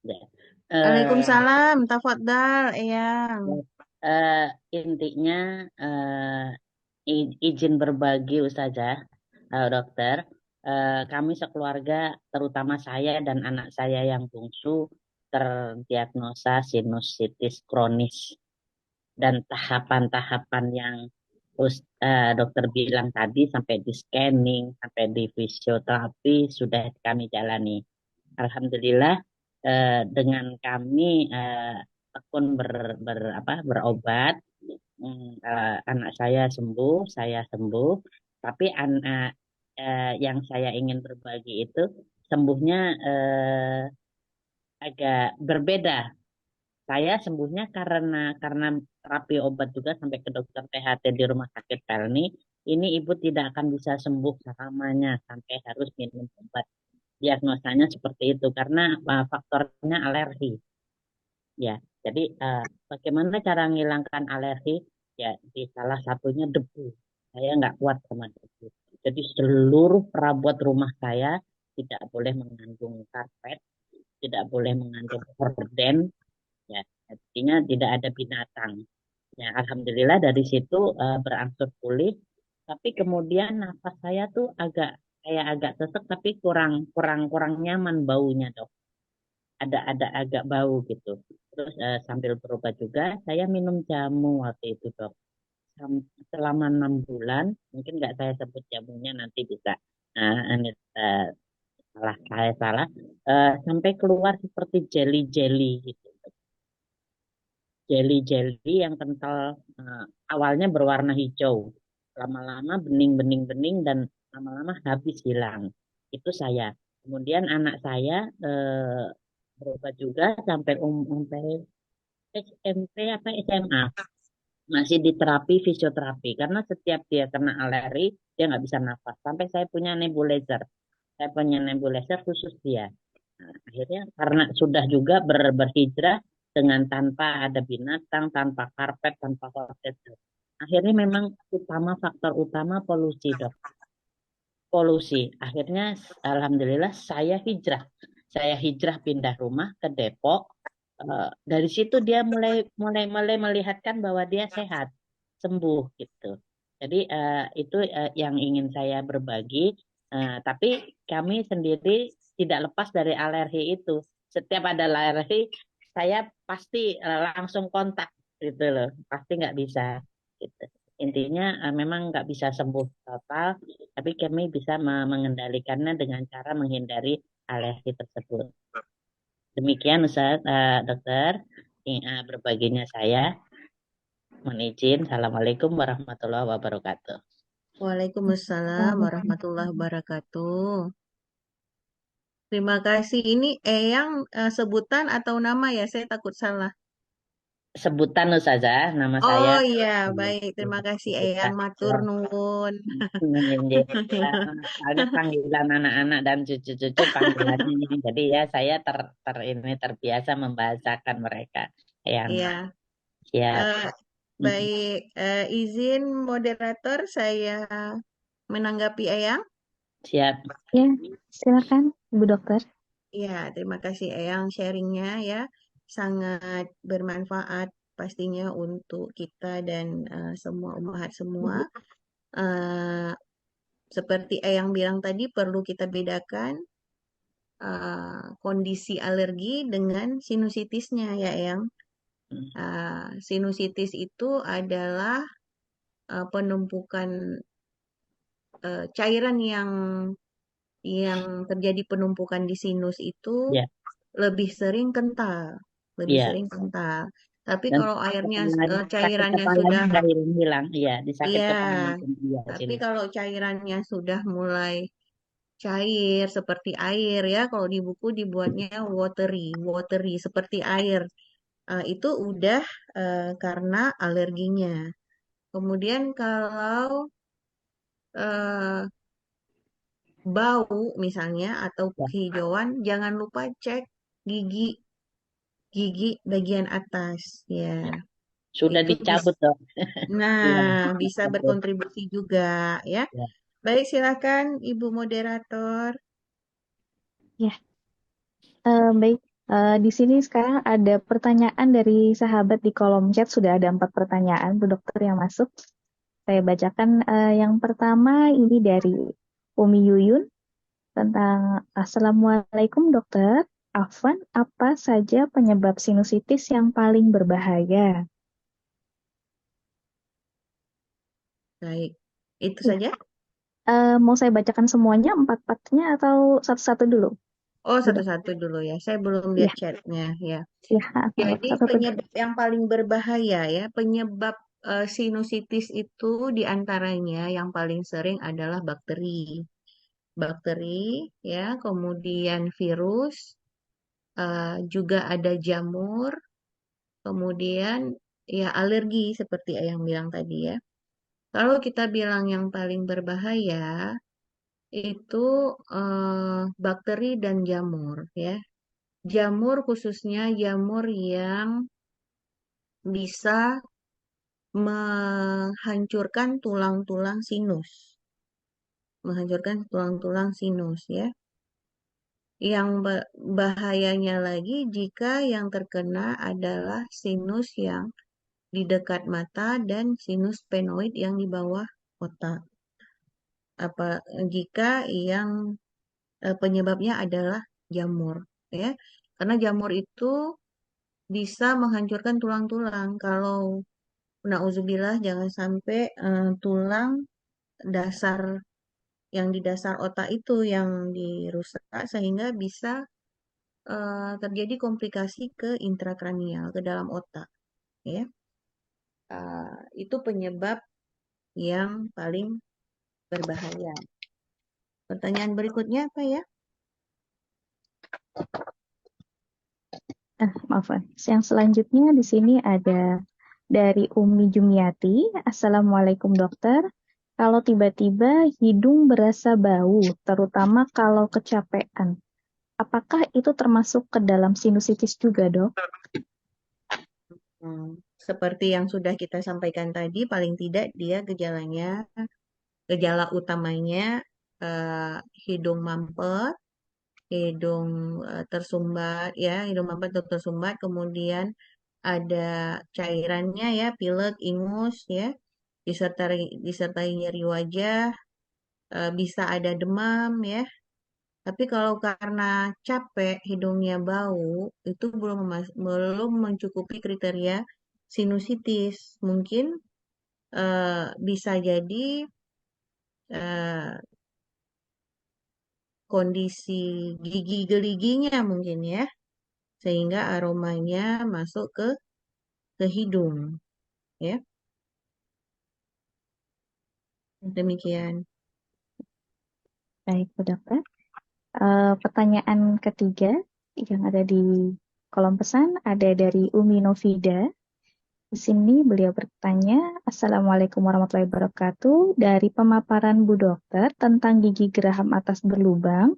S6: Ya.
S5: Waalaikumsalam, tafadhal, Eyang.
S6: Intinya izin berbagi Ustazah, dokter. Kami sekeluarga, terutama saya dan anak saya yang bungsu, terdiagnosa sinusitis kronis. Dan tahapan-tahapan yang dokter bilang tadi sampai di scanning, sampai di fisioterapi sudah kami jalani. Alhamdulillah dengan kami tekun berobat, anak saya sembuh, saya sembuh. Tapi yang saya ingin berbagi itu sembuhnya agak berbeda. Saya sembuhnya karena terapi obat juga sampai ke dokter THT di Rumah Sakit Pelni. Ini ibu tidak akan bisa sembuh selamanya sampai harus minum obat. Diagnosanya seperti itu karena faktornya alergi. Ya, jadi bagaimana cara menghilangkan alergi? Ya, di salah satunya debu. Saya nggak kuat sama debu. Jadi seluruh perabot rumah saya tidak boleh mengandung karpet, tidak boleh mengandung horden, ya artinya tidak ada binatang. Ya alhamdulillah dari situ berangsur pulih, tapi kemudian nafas saya tuh agak sesek tapi kurang nyaman baunya dok, ada agak bau gitu. Terus sambil berobat juga saya minum jamu waktu itu dok. Selama 6 bulan, mungkin nggak saya sebut jamunya nanti bisa. Nah, ini saya salah. Sampai keluar seperti jelly gitu. Jelly yang kental, awalnya berwarna hijau, lama-lama bening dan lama-lama habis hilang. Itu saya. Kemudian anak saya berobat juga sampai SMP apa SMA. masih di terapi fisioterapi karena setiap dia kena alergi dia nggak bisa nafas. Sampai saya punya nebulizer khusus dia. Nah, akhirnya karena sudah juga berhijrah dengan tanpa ada binatang, tanpa karpet, tanpa korset. Akhirnya memang faktor utama polusi, Dok. Polusi. Akhirnya alhamdulillah saya hijrah. Saya hijrah pindah rumah ke Depok. Dari situ dia mulai melihatkan bahwa dia sehat, sembuh gitu. Jadi itu yang ingin saya berbagi. Tapi kami sendiri tidak lepas dari alergi itu. Setiap ada alergi, saya pasti langsung kontak gitu loh. Pasti nggak bisa gitu. Intinya memang nggak bisa sembuh total, tapi kami bisa mengendalikannya dengan cara menghindari alergi tersebut. Demikian Ustaz, Dokter, berbaginya saya. Mohon izin. Assalamualaikum warahmatullahi wabarakatuh.
S5: Waalaikumsalam warahmatullahi wabarakatuh. Terima kasih. Ini Eyang sebutan atau nama ya? Saya takut salah.
S6: Sebutan Ustazah, nama
S5: Oh
S6: saya.
S5: iya, baik. Terima kasih Eyang. Matur nuwun.
S6: Ada panggilan anak-anak dan cucu-cucu panggilannya ini. Jadi ya saya terbiasa membahasakan mereka. Yang
S5: Iya.
S6: siap.
S5: Baik. Izin moderator saya menanggapi Eyang.
S6: Siap.
S1: Ya, silakan Ibu Dokter.
S5: Ya, terima kasih Eyang sharingnya ya. Sangat bermanfaat pastinya untuk kita dan semua ummahat semua. Seperti Eyang bilang tadi, perlu kita bedakan kondisi alergi dengan sinusitisnya ya Eyang. Sinusitis itu adalah penumpukan cairan yang terjadi penumpukan di sinus itu
S6: Ya.
S5: lebih sering kental, lebih
S6: Iya.
S5: sering kental. Tapi
S6: Dan
S5: kalau airnya
S6: sakit
S5: cairannya
S6: kepalanya
S5: sudah,
S6: udah hilang. Iya, di sakit
S5: iya.
S6: kepala pun iya
S5: Tapi
S6: sini.
S5: kalau cairannya sudah mulai cair seperti air ya, kalau di buku dibuatnya watery seperti air. Itu udah karena alerginya. Kemudian kalau bau misalnya atau
S6: Ya.
S5: kehijauan, jangan lupa cek gigi bagian atas ya.
S6: Sudah
S5: Itu
S6: dicabut dong.
S5: nah bisa
S6: Dicabut.
S5: berkontribusi juga ya.
S6: Ya.
S5: Baik, silakan Ibu moderator.
S1: Ya, baik. Di sini sekarang ada pertanyaan dari sahabat di kolom chat. Sudah ada 4 pertanyaan, Bu Dokter, yang masuk. Saya bacakan yang pertama ini dari Umi Yuyun tentang Assalamualaikum Dokter. Afwan, apa saja penyebab sinusitis yang paling berbahaya?
S5: Baik, itu
S1: Ya.
S5: saja.
S1: Mau saya bacakan semuanya 4 partnya atau satu-satu dulu?
S5: Oh, satu-satu dulu ya. Saya belum lihat
S1: Ya,
S5: chatnya ya.
S1: ya,
S5: Jadi
S1: satu-satu.
S5: penyebab yang paling berbahaya ya, penyebab sinusitis itu diantaranya yang paling sering adalah bakteri. Bakteri ya, kemudian virus, juga ada jamur, kemudian ya alergi seperti yang bilang tadi ya. Kalau kita bilang yang paling berbahaya itu bakteri dan jamur ya. Jamur khususnya jamur yang bisa menghancurkan tulang-tulang sinus. Menghancurkan tulang-tulang sinus ya. Yang bahayanya lagi jika yang terkena adalah sinus yang di dekat mata dan sinus sphenoid yang di bawah otak. Jika yang penyebabnya adalah jamur ya. Karena jamur itu bisa menghancurkan tulang-tulang. Kalau nauzubillah jangan sampai tulang dasar yang di dasar otak itu yang dirusak sehingga bisa terjadi komplikasi ke intrakranial ke dalam otak ya. Itu penyebab yang paling berbahaya. Pertanyaan berikutnya apa ya?
S1: Maaf, yang selanjutnya di sini ada Dari Umi Jumiati. Assalamualaikum dokter. Kalau tiba-tiba hidung berasa bau, terutama kalau kecapean, apakah itu termasuk ke dalam sinusitis juga, dok?
S5: Seperti yang sudah kita sampaikan tadi, paling tidak dia gejala utamanya hidung mampet, hidung tersumbat, ya, hidung mampet atau tersumbat, kemudian ada cairannya ya, pilek, ingus, ya, disertai nyeri wajah, bisa ada demam, ya. Tapi kalau karena capek, hidungnya bau, itu belum mencukupi kriteria sinusitis. Mungkin bisa jadi eh, kondisi gigi geliginya mungkin ya, sehingga aromanya masuk ke hidung, ya. Demikian.
S1: Baik, Bu Dokter. Pertanyaan ketiga yang ada di kolom pesan ada dari Umi Novida. Di sini beliau bertanya, Assalamualaikum warahmatullahi wabarakatuh. Dari pemaparan Bu Dokter tentang gigi geraham atas berlubang,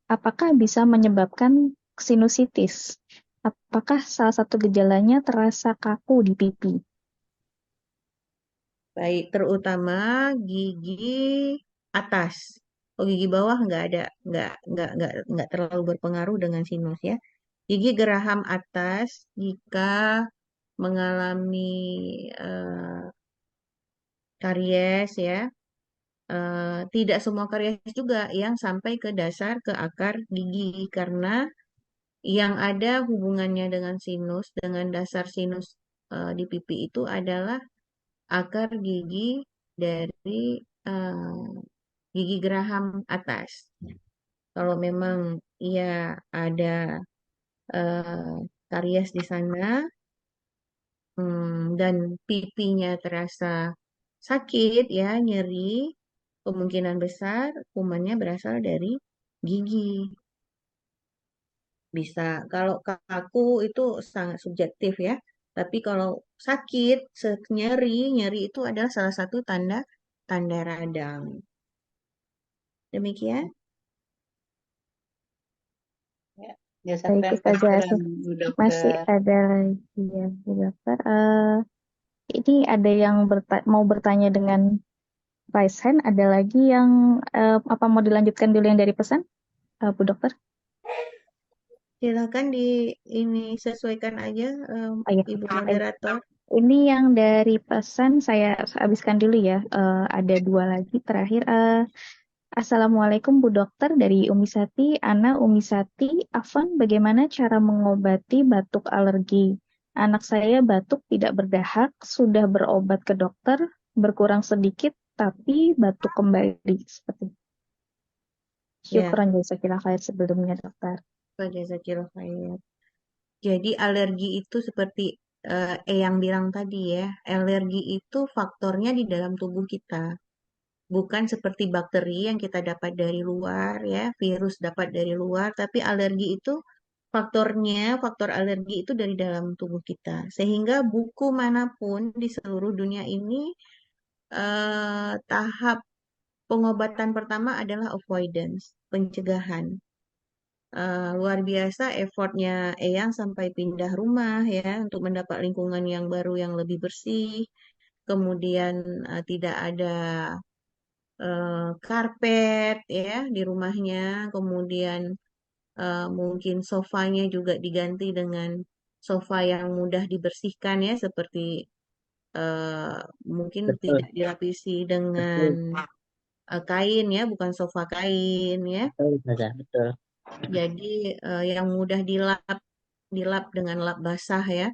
S1: apakah bisa menyebabkan sinusitis? Apakah salah satu gejalanya terasa kaku di pipi?
S5: Baik, terutama gigi atas. Oh, gigi bawah nggak terlalu berpengaruh dengan sinus ya. Gigi geraham atas jika mengalami eh, karies ya, tidak semua karies juga yang sampai ke dasar ke akar gigi karena yang ada hubungannya dengan sinus, dengan dasar sinus di pipi itu adalah akar gigi dari gigi geraham atas. Kalau memang ia ada karies di sana dan pipinya terasa sakit ya, nyeri, kemungkinan besar kumannya berasal dari gigi. Bisa, kalau kaku itu sangat subjektif ya. Tapi kalau sakit, nyeri itu adalah salah satu tanda tanda radang. Demikian.
S3: Ya,
S1: Baik,
S3: jazakan
S1: Ustazah,
S3: khairan, Bu
S1: masih
S3: Dokter.
S1: ada lagi ya, Bu Dokter. Ini ada yang mau bertanya dengan raise hand, ada lagi yang apa mau dilanjutkan dulu yang dari pesan, Bu Dokter?
S5: Silakan ini sesuaikan aja
S1: Oh iya,
S5: Ibu
S1: baik.
S5: moderator.
S1: Ini yang dari pesan saya habiskan dulu ya. Ada dua lagi terakhir. Assalamualaikum Bu Dokter dari Umi Sati, Ana Umi Sati. Afwan, bagaimana cara mengobati batuk alergi? Anak saya batuk tidak berdahak, sudah berobat ke dokter, berkurang sedikit, tapi batuk kembali. Seperti itu.
S5: Ya,
S1: Syukran jazakallahu khair sebelumnya dokter.
S5: jazakillah khair. Jadi alergi itu seperti yang bilang tadi ya, alergi itu faktornya di dalam tubuh kita. Bukan seperti bakteri yang kita dapat dari luar ya, virus dapat dari luar, tapi alergi itu faktor alergi itu dari dalam tubuh kita. Sehingga buku manapun di seluruh dunia ini tahap pengobatan pertama adalah avoidance, pencegahan. Luar biasa effortnya Eyang sampai pindah rumah ya untuk mendapat lingkungan yang baru yang lebih bersih. Kemudian tidak ada karpet ya di rumahnya. Kemudian mungkin sofanya juga diganti dengan sofa yang mudah dibersihkan ya seperti eh, mungkin
S6: Betul,
S5: tidak dilapisi dengan
S6: betul,
S5: kain ya, bukan sofa kain ya.
S6: betul, Ustazah, betul.
S5: Jadi yang mudah dilap dengan lap basah ya.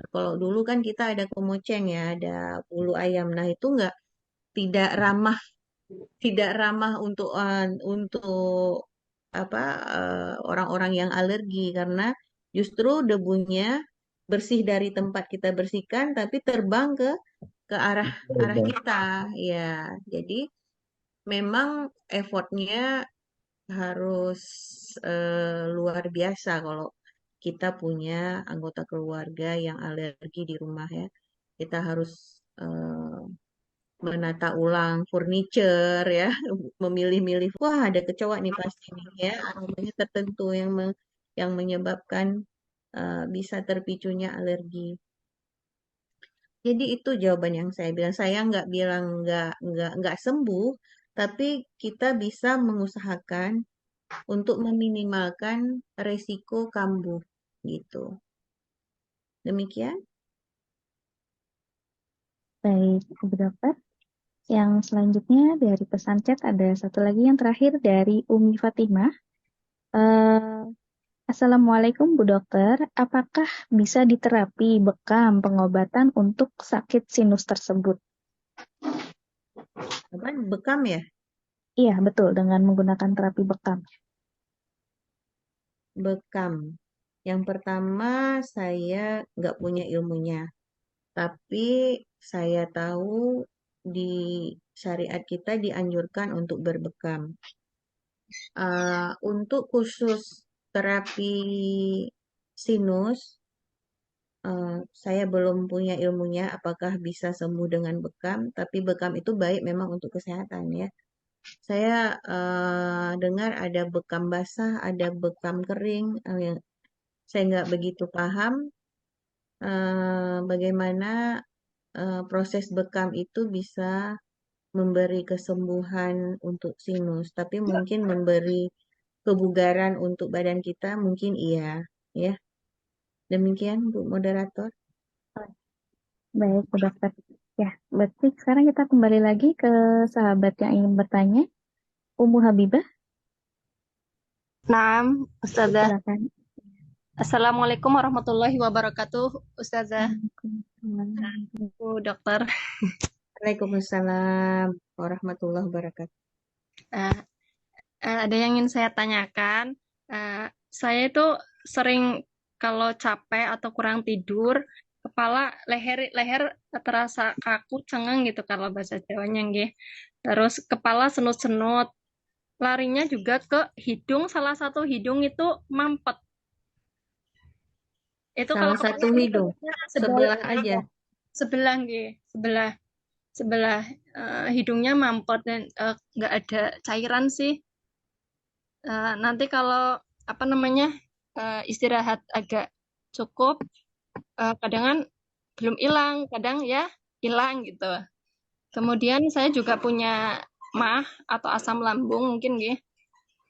S5: Kalau dulu kan kita ada kemoceng ya, ada bulu ayam. Nah, itu tidak ramah tidak ramah untuk apa orang-orang yang alergi karena justru debunya bersih dari tempat kita bersihkan tapi terbang ke arah arah
S6: Betul.
S5: kita ya. Jadi memang effortnya harus luar biasa kalau kita punya anggota keluarga yang alergi di rumah ya. kita harus menata ulang furniture ya, memilih-milih. Wah, ada kecoa nih pasti nih ya, aromanya tertentu yang menyebabkan bisa terpicunya alergi. Jadi itu jawaban yang saya bilang. Saya nggak bilang nggak sembuh, tapi kita bisa mengusahakan untuk meminimalkan resiko kambuh gitu. Demikian.
S1: Baik, Bu Dokter. Yang selanjutnya dari pesan chat ada satu lagi yang terakhir dari Umi Fatimah. Assalamualaikum Bu Dokter, apakah bisa diterapi bekam pengobatan untuk sakit sinus tersebut?
S5: Apa? Bekam ya?
S1: Iya, betul, dengan menggunakan terapi bekam.
S5: Bekam. Yang pertama saya nggak punya ilmunya, tapi saya tahu di syariat kita dianjurkan untuk berbekam. Untuk khusus terapi sinus, saya belum punya ilmunya apakah bisa sembuh dengan bekam, tapi bekam itu baik memang untuk kesehatan ya. Saya dengar ada bekam basah, ada bekam kering. Saya nggak begitu paham bagaimana proses bekam itu bisa memberi kesembuhan untuk sinus, tapi mungkin memberi kebugaran untuk badan kita mungkin iya, ya. Demikian Bu Moderator.
S1: Baik, Bu Dokter. Ya, berarti sekarang kita kembali lagi ke sahabat yang ingin bertanya. Ummu Habibah,
S7: Naam, Ustazah.
S1: silakan.
S7: Assalamualaikum warahmatullahi wabarakatuh, Ustazah,
S1: Waalaikumsalam.
S7: Bu Dokter.
S5: Waalaikumsalam warahmatullahi wabarakatuh.
S7: Eh, ada yang ingin saya tanyakan. Saya itu sering kalau capek atau kurang tidur, kepala leher terasa kaku, cengeng gitu kalau bahasa Jawanya nggih. Terus kepala senut-senut. Larinya juga ke hidung, salah satu hidung itu mampet. Itu kalau
S5: Salah satu hidung, sebelah aja.
S7: Sebelah nggih, sebelah hidungnya mampet dan nggak ada cairan sih. Nanti kalau apa namanya istirahat agak cukup, kadang kan belum hilang, kadang ya hilang gitu. Kemudian saya juga punya MAH atau asam lambung mungkin nggih.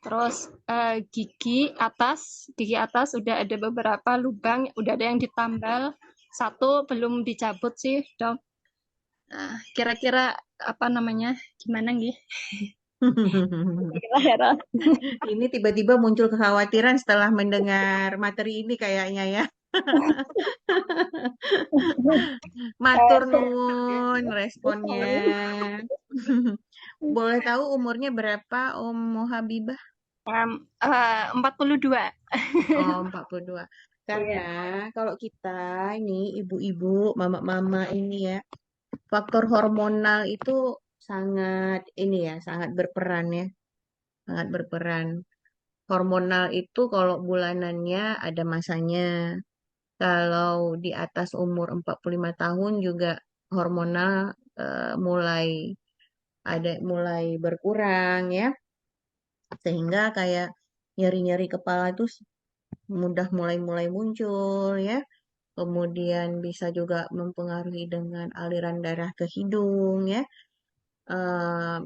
S7: Terus gigi atas udah ada beberapa lubang, udah ada yang ditambal, satu belum dicabut sih, Dok. Kira-kira apa namanya gimana nggih?
S5: Ini tiba-tiba muncul kekhawatiran setelah mendengar materi ini kayaknya ya. Matur nuwun responnya. Boleh tahu umurnya berapa Om Habibah?
S7: 42.
S5: Oh, 42. Karena kalau kita ini ibu-ibu, mama-mama ini ya, faktor hormonal itu sangat ini ya, sangat berperan ya. Sangat berperan. Hormonal itu kalau bulanannya ada masanya. Kalau di atas umur 45 tahun juga hormonal mulai berkurang ya. Sehingga kayak nyeri-nyeri kepala itu mudah mulai muncul ya. Kemudian bisa juga mempengaruhi dengan aliran darah ke hidung ya. Eh,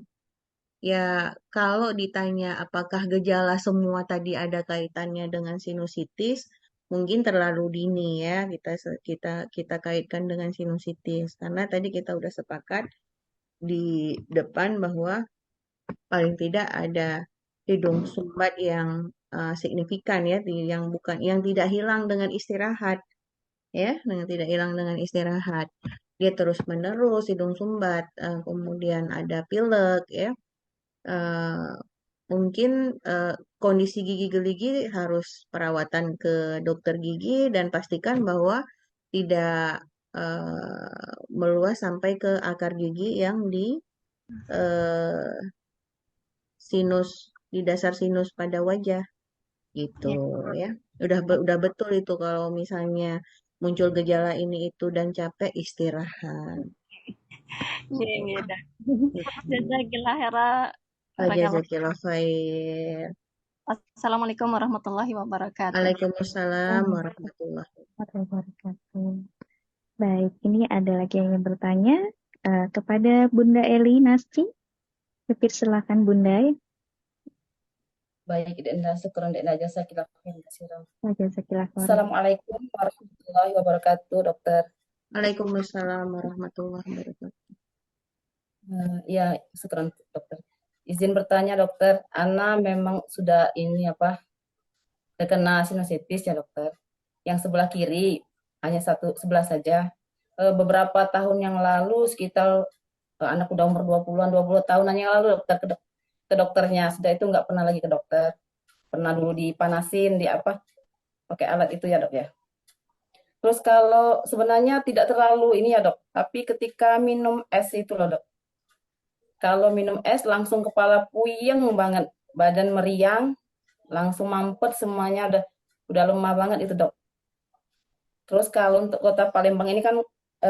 S5: Ya, kalau ditanya apakah gejala semua tadi ada kaitannya dengan sinusitis, mungkin terlalu dini ya kita kaitkan dengan sinusitis. Karena tadi kita udah sepakat di depan bahwa paling tidak ada hidung sumbat yang signifikan ya, yang tidak hilang dengan istirahat ya, dengan tidak hilang dengan istirahat. Dia terus menerus hidung sumbat, kemudian ada pilek ya. Mungkin kondisi gigi geligi harus perawatan ke dokter gigi dan pastikan bahwa tidak meluas sampai ke akar gigi yang di sinus di dasar sinus pada wajah gitu ya. Udah betul itu kalau misalnya muncul gejala ini itu dan capek, istirahat.
S7: Iya, iya, dah.
S5: Gitu.
S7: Jazakillah khairan. Barakallah.
S5: Jazakillah khair.
S7: Assalamualaikum warahmatullahi wabarakatuh.
S5: Waalaikumsalam warahmatullahi
S1: wabarakatuh. Baik, ini ada lagi yang ingin bertanya kepada Bunda Eli Nasti. Silakan Bunda.
S3: Baik, Denda, syukuran Denda, jazakillah khairan.
S1: Jazakallah khairan.
S3: Assalamualaikum warahmatullahi wabarakatuh, dokter.
S5: Waalaikumsalam warahmatullahi wabarakatuh.
S3: Ya, syukuran dokter. Izin bertanya dokter, Ana memang sudah ini terkena sinusitis ya dokter. Yang sebelah kiri hanya satu sebelah saja. Beberapa tahun yang lalu sekitar anak udah umur 20 tahunan yang lalu dokter ke dokternya. Sudah itu nggak pernah lagi ke dokter. Pernah dulu dipanasin pakai alat itu ya dok ya. Terus kalau sebenarnya tidak terlalu ini ya dok, tapi ketika minum es itu loh dok. Kalau minum es langsung kepala puyeng banget, badan meriang, langsung mampet semuanya udah lemah banget itu dok. Terus kalau untuk kota Palembang ini kan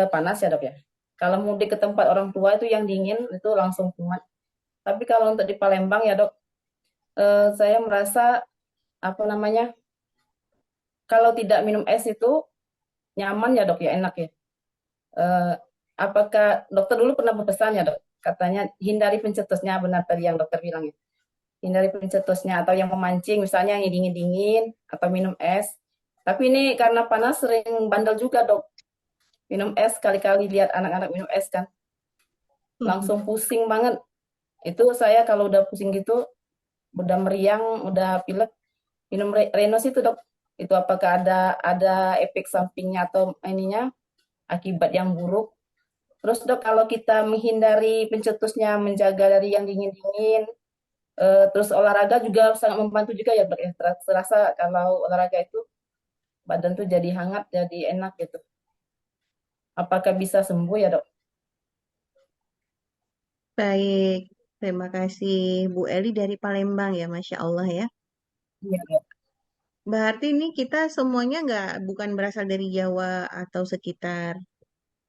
S3: panas ya dok ya. Kalau mudik ke tempat orang tua itu yang dingin itu langsung kumat. Tapi kalau untuk di Palembang ya dok, saya merasa kalau tidak minum es itu nyaman ya dok ya, enak ya. Apakah dokter dulu pernah berpesan ya dok? Katanya hindari pencetusnya, benar tadi yang dokter bilang ya. Hindari pencetusnya atau yang memancing, misalnya yang dingin-dingin atau minum es. Tapi ini karena panas sering bandel juga dok. Minum es, kali-kali lihat anak-anak minum es kan. Langsung pusing banget. Itu saya kalau udah pusing gitu, udah meriang, udah pilek, minum Renos itu dok. Itu apakah ada efek sampingnya atau ininya, akibat yang buruk. Terus dok, kalau kita menghindari pencetusnya, menjaga dari yang dingin-dingin, terus olahraga juga sangat membantu juga ya dok ya. Terasa kalau olahraga itu badan tuh jadi hangat, jadi enak gitu. Apakah bisa sembuh ya dok?
S5: Baik, terima kasih Bu Eli dari Palembang ya, Masya Allah ya.
S3: Iya dok.
S5: Berarti ini kita semuanya bukan berasal dari Jawa atau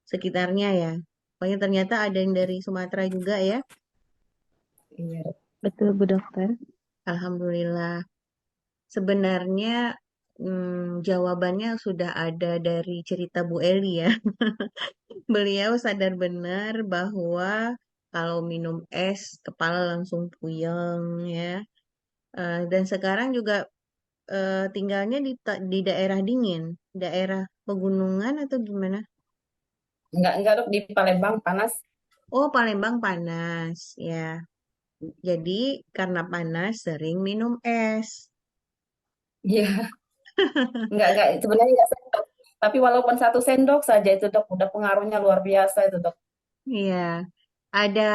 S5: sekitarnya ya. Pokoknya ternyata ada yang dari Sumatera juga ya.
S3: Iya dok.
S1: Betul Bu Dokter.
S5: Alhamdulillah. Sebenarnya jawabannya sudah ada dari cerita Bu Eli ya. Beliau sadar benar bahwa kalau minum es kepala langsung puyeng ya. Dan sekarang juga tinggalnya di daerah dingin, daerah pegunungan atau gimana?
S3: Enggak dok, di Palembang panas.
S5: Oh, Palembang panas ya. Jadi karena panas sering minum es.
S3: Iya. Enggak, sebenarnya enggak sendok. Tapi walaupun 1 sendok saja itu dok, udah pengaruhnya luar biasa itu dok.
S5: Iya. Ada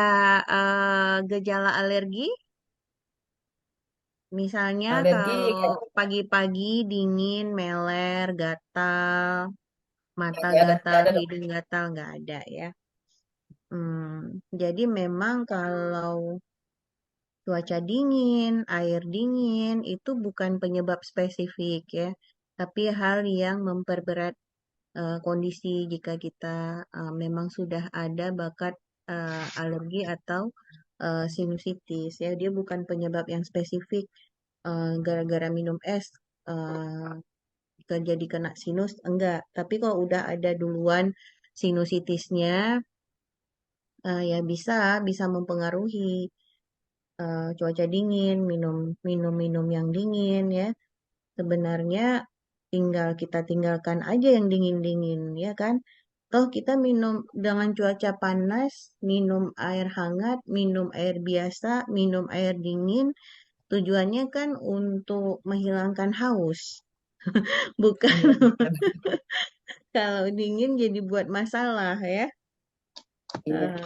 S5: gejala alergi? Misalnya
S3: Alergi
S5: kalau
S3: kayaknya
S5: pagi-pagi dingin, meler, gatal, mata
S3: nggak
S5: gatal,
S3: ada dok.
S5: hidung gatal, nggak ada ya. Jadi memang kalau cuaca dingin, air dingin itu bukan penyebab spesifik ya, tapi hal yang memperberat kondisi jika kita memang sudah ada bakat alergi atau sinusitis ya. Dia bukan penyebab yang spesifik gara-gara minum es jadi kena sinus, enggak. Tapi kalau udah ada duluan sinusitisnya ya bisa mempengaruhi cuaca dingin, minum yang dingin ya. Sebenarnya tinggal kita tinggalkan aja yang dingin-dingin ya kan. Toh kita minum dengan cuaca panas, minum air hangat, minum air biasa, minum air dingin, tujuannya kan untuk menghilangkan haus. Bukan kalau dingin jadi buat masalah ya.
S3: Iya.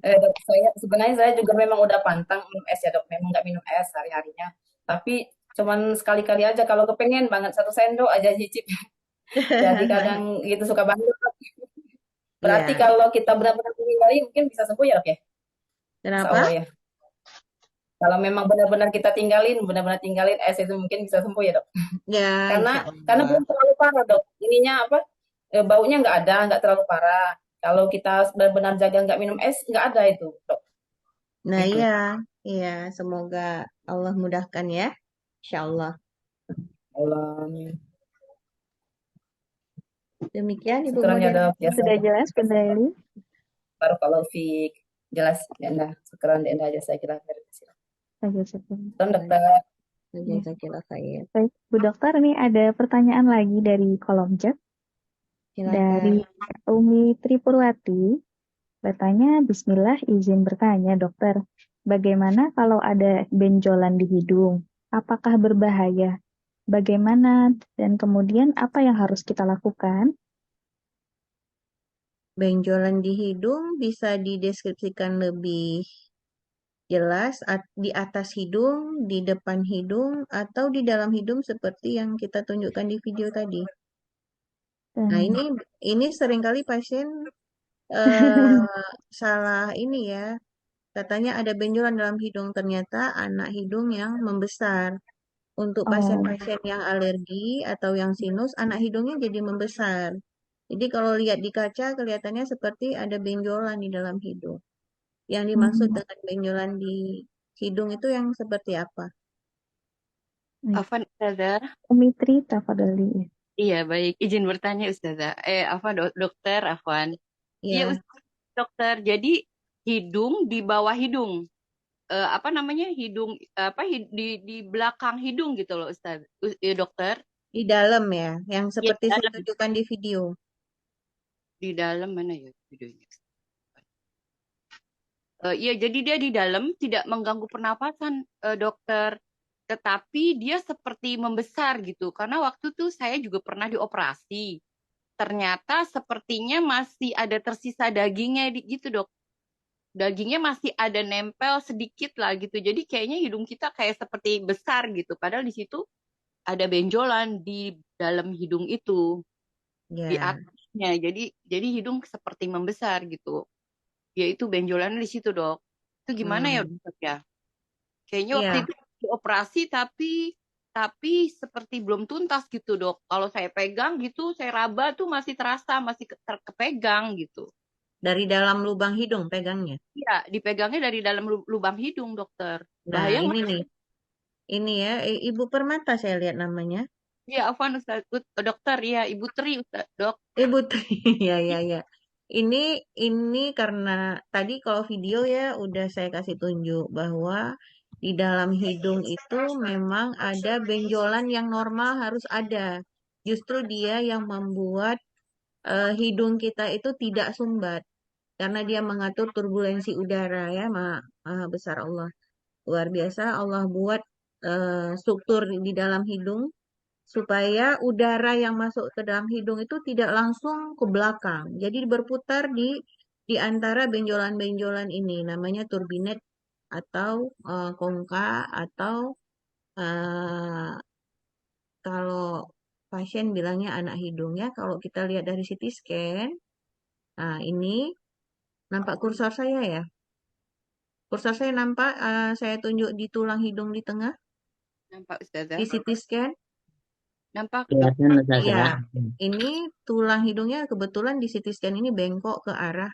S5: Eh,
S3: Dok, sebenarnya saya juga memang udah pantang minum es ya dok, memang nggak minum es hari-harinya. Tapi cuman sekali-kali aja kalau kepengen banget 1 sendok aja nyicip. Jadi kadang gitu suka banget. Berarti
S5: Iya,
S3: kalau kita benar-benar menghindari mungkin bisa sembuh ya dok ya? Insya
S5: kenapa?
S3: Allah ya. Kalau memang benar-benar kita benar-benar tinggalin es itu mungkin bisa sembuh ya dok.
S5: Ya,
S3: Karena
S5: insya
S3: karena
S5: Allah.
S3: belum terlalu parah dok. Ininya baunya nggak terlalu parah. Kalau kita benar-benar jaga nggak minum es, nggak ada itu, dok.
S5: Nah,
S3: Itu.
S5: iya, iya, semoga Allah mudahkan ya. Insya Allah.
S3: Allah.
S5: Demikian Ibu
S3: Syukuran ya dok.
S5: moderator.
S3: Biasa.
S1: Sudah jelas, Bunda Eli?
S3: Baru kalau fik jelas ya dah. Syukuran ya aja saya kira.
S1: Saja, saja.
S3: Syukuran dokter.
S5: Jazakallah khair.
S1: Baik, Bu Dokter, ini ada pertanyaan lagi dari kolom chat dari
S5: Silakan.
S1: Umi Tripurwati. Bertanya, Bismillah, izin bertanya, Dokter. Bagaimana kalau ada benjolan di hidung? Apakah berbahaya? Bagaimana dan kemudian apa yang harus kita lakukan?
S5: Benjolan di hidung bisa dideskripsikan lebih jelas di atas hidung, di depan hidung, atau di dalam hidung seperti yang kita tunjukkan di video tadi. Nah,
S1: Dan
S5: ini seringkali pasien eh, salah ini ya. Katanya ada benjolan dalam hidung, ternyata anak hidung yang membesar. Untuk pasien-pasien yang alergi atau yang sinus, anak hidungnya jadi membesar. Jadi kalau lihat di kaca kelihatannya seperti ada benjolan di dalam hidung. Yang dimaksud dengan benjolan di hidung itu yang seperti apa?
S8: Afwan Ustazah.
S1: Umi Tri, tafadhali.
S8: Iya, baik. Izin bertanya Ustazah. Afwan dokter, Afwan. Iya,
S5: Ya,
S8: dokter. Jadi hidung di bawah hidung. Apa namanya? Hidung apa di belakang hidung gitu loh, Ustaz. Dokter.
S5: di dalam ya, yang
S8: Iya,
S5: seperti saya tunjukkan di video.
S8: di dalam mana ya videonya? Iya, jadi dia di dalam tidak mengganggu pernapasan, dokter. Tetapi dia seperti membesar gitu. Karena waktu itu saya juga pernah dioperasi. Ternyata sepertinya masih ada tersisa dagingnya gitu, dok. Dagingnya masih ada nempel sedikit lah gitu. Jadi kayaknya hidung kita kayak seperti besar gitu. Padahal di situ ada benjolan di dalam hidung itu, di
S5: Ya,
S8: atasnya. Jadi hidung seperti membesar gitu. Yaitu benjolan di situ, dok. Itu gimana ya,
S5: hmm,
S8: dok ya? Kayaknya waktu
S5: ya.
S8: itu dioperasi tapi seperti belum tuntas gitu, dok. Kalau saya pegang gitu, saya raba tuh masih terasa, masih kepegang gitu.
S5: Dari dalam lubang hidung pegangnya.
S8: Iya, dipegangnya dari dalam lubang hidung, dokter.
S5: Nah,
S8: Bahaya
S5: ini
S8: nggak?
S5: nih. Ini ya, Ibu Permata saya lihat namanya.
S8: Iya, Afwan Ustaz. Dokter, ya, Ibu Tri, Ustaz, dok.
S5: Ibu Tri, ya, ya, ya. Ini karena tadi kalau video ya udah saya kasih tunjuk bahwa di dalam hidung itu memang ada benjolan yang normal harus ada. Justru dia yang membuat hidung kita itu tidak sumbat karena dia mengatur turbulensi udara ya, Maha besar Allah. Luar biasa Allah buat struktur di dalam hidung supaya udara yang masuk ke dalam hidung itu tidak langsung ke belakang. Jadi berputar di antara benjolan-benjolan ini, namanya turbinet atau kongka atau eh, kalau pasien bilangnya anak hidungnya, kalau kita lihat dari CT scan, nah ini nampak kursor saya ya. Kursor saya nampak, saya tunjuk di tulang hidung di tengah,
S8: Nampak, Ustazah?
S5: di CT scan.
S8: Nampak, dok.
S6: Kelihatan
S5: Ya,
S6: Ustazah.
S5: ini tulang hidungnya kebetulan di CT scan ini bengkok ke arah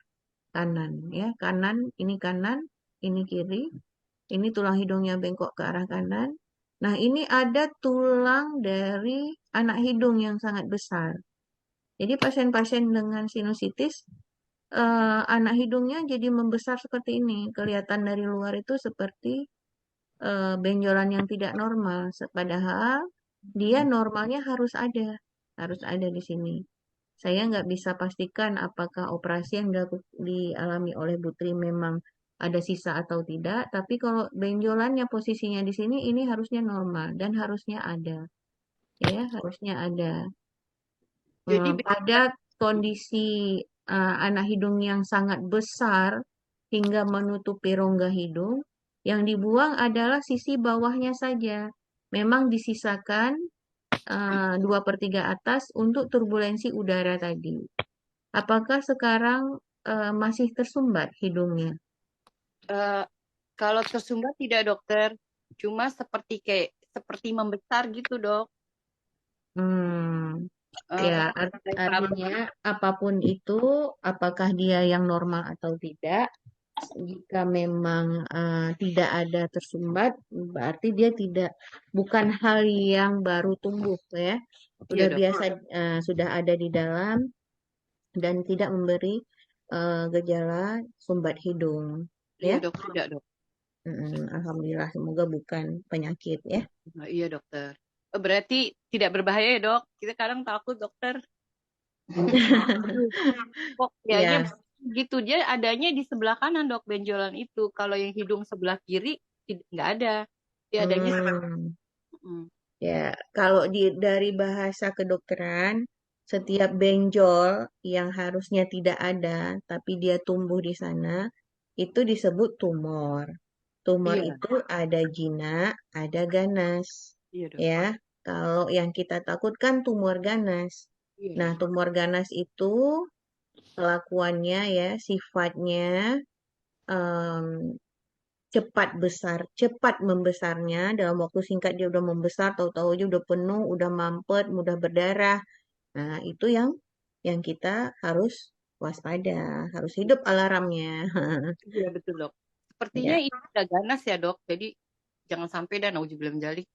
S5: kanan ya. Kanan, ini kiri. Ini tulang hidungnya bengkok ke arah kanan. Nah, ini ada tulang dari anak hidung yang sangat besar. Jadi pasien-pasien dengan sinusitis anak hidungnya jadi membesar seperti ini. Kelihatan dari luar itu seperti benjolan yang tidak normal. Padahal dia normalnya harus ada di sini. Saya nggak bisa pastikan apakah operasi yang dialami oleh Putri memang ada sisa atau tidak, tapi kalau benjolannya posisinya di sini, ini harusnya normal dan harusnya ada, ya harusnya ada.
S8: Jadi
S5: Pada kondisi anak hidung yang sangat besar hingga menutupi rongga hidung, yang dibuang adalah sisi bawahnya saja. Memang disisakan 2/3 atas untuk turbulensi udara tadi. Apakah sekarang masih tersumbat hidungnya?
S8: kalau tersumbat tidak, dokter. Cuma seperti membesar gitu, dok.
S5: Hmm. Ya,
S8: Saya paham.
S5: artinya apapun itu, apakah dia yang normal atau tidak, jika memang tidak ada tersumbat, berarti dia bukan hal yang baru tumbuh ya,
S8: Iya
S5: sudah
S8: dok.
S5: biasa, sudah ada di dalam dan tidak memberi gejala sumbat hidung,
S8: Iya
S5: ya.
S8: dok, tidak dok.
S5: Alhamdulillah, semoga bukan penyakit ya.
S8: Nah, iya dokter. Berarti tidak berbahaya ya dok? Kita kadang takut dokter. Kok kayaknya
S5: Ya,
S8: gitu dia adanya di sebelah kanan dok benjolan itu. Kalau yang hidung sebelah kiri nggak ada. Dia adanya
S5: hmm. Ya, kalau dari bahasa kedokteran, setiap benjol yang harusnya tidak ada, tapi dia tumbuh di sana, itu disebut tumor. Tumor
S8: Iya,
S5: itu ada jinak, ada ganas.
S8: iya dok.
S5: Ya, kalau yang kita takutkan tumor ganas.
S8: Iya
S5: Nah,
S8: dok.
S5: tumor ganas itu kelakuannya ya, sifatnya cepat membesarnya, dalam waktu singkat dia udah membesar, tahu-tahu aja udah penuh, udah mampet, mudah berdarah. Nah, itu yang kita harus waspada, harus hidup alarmnya.
S8: Iya betul dok. Sepertinya
S5: Ya,
S8: ini udah ganas ya dok. Jadi jangan sampai dan nauzubillah min dzalik.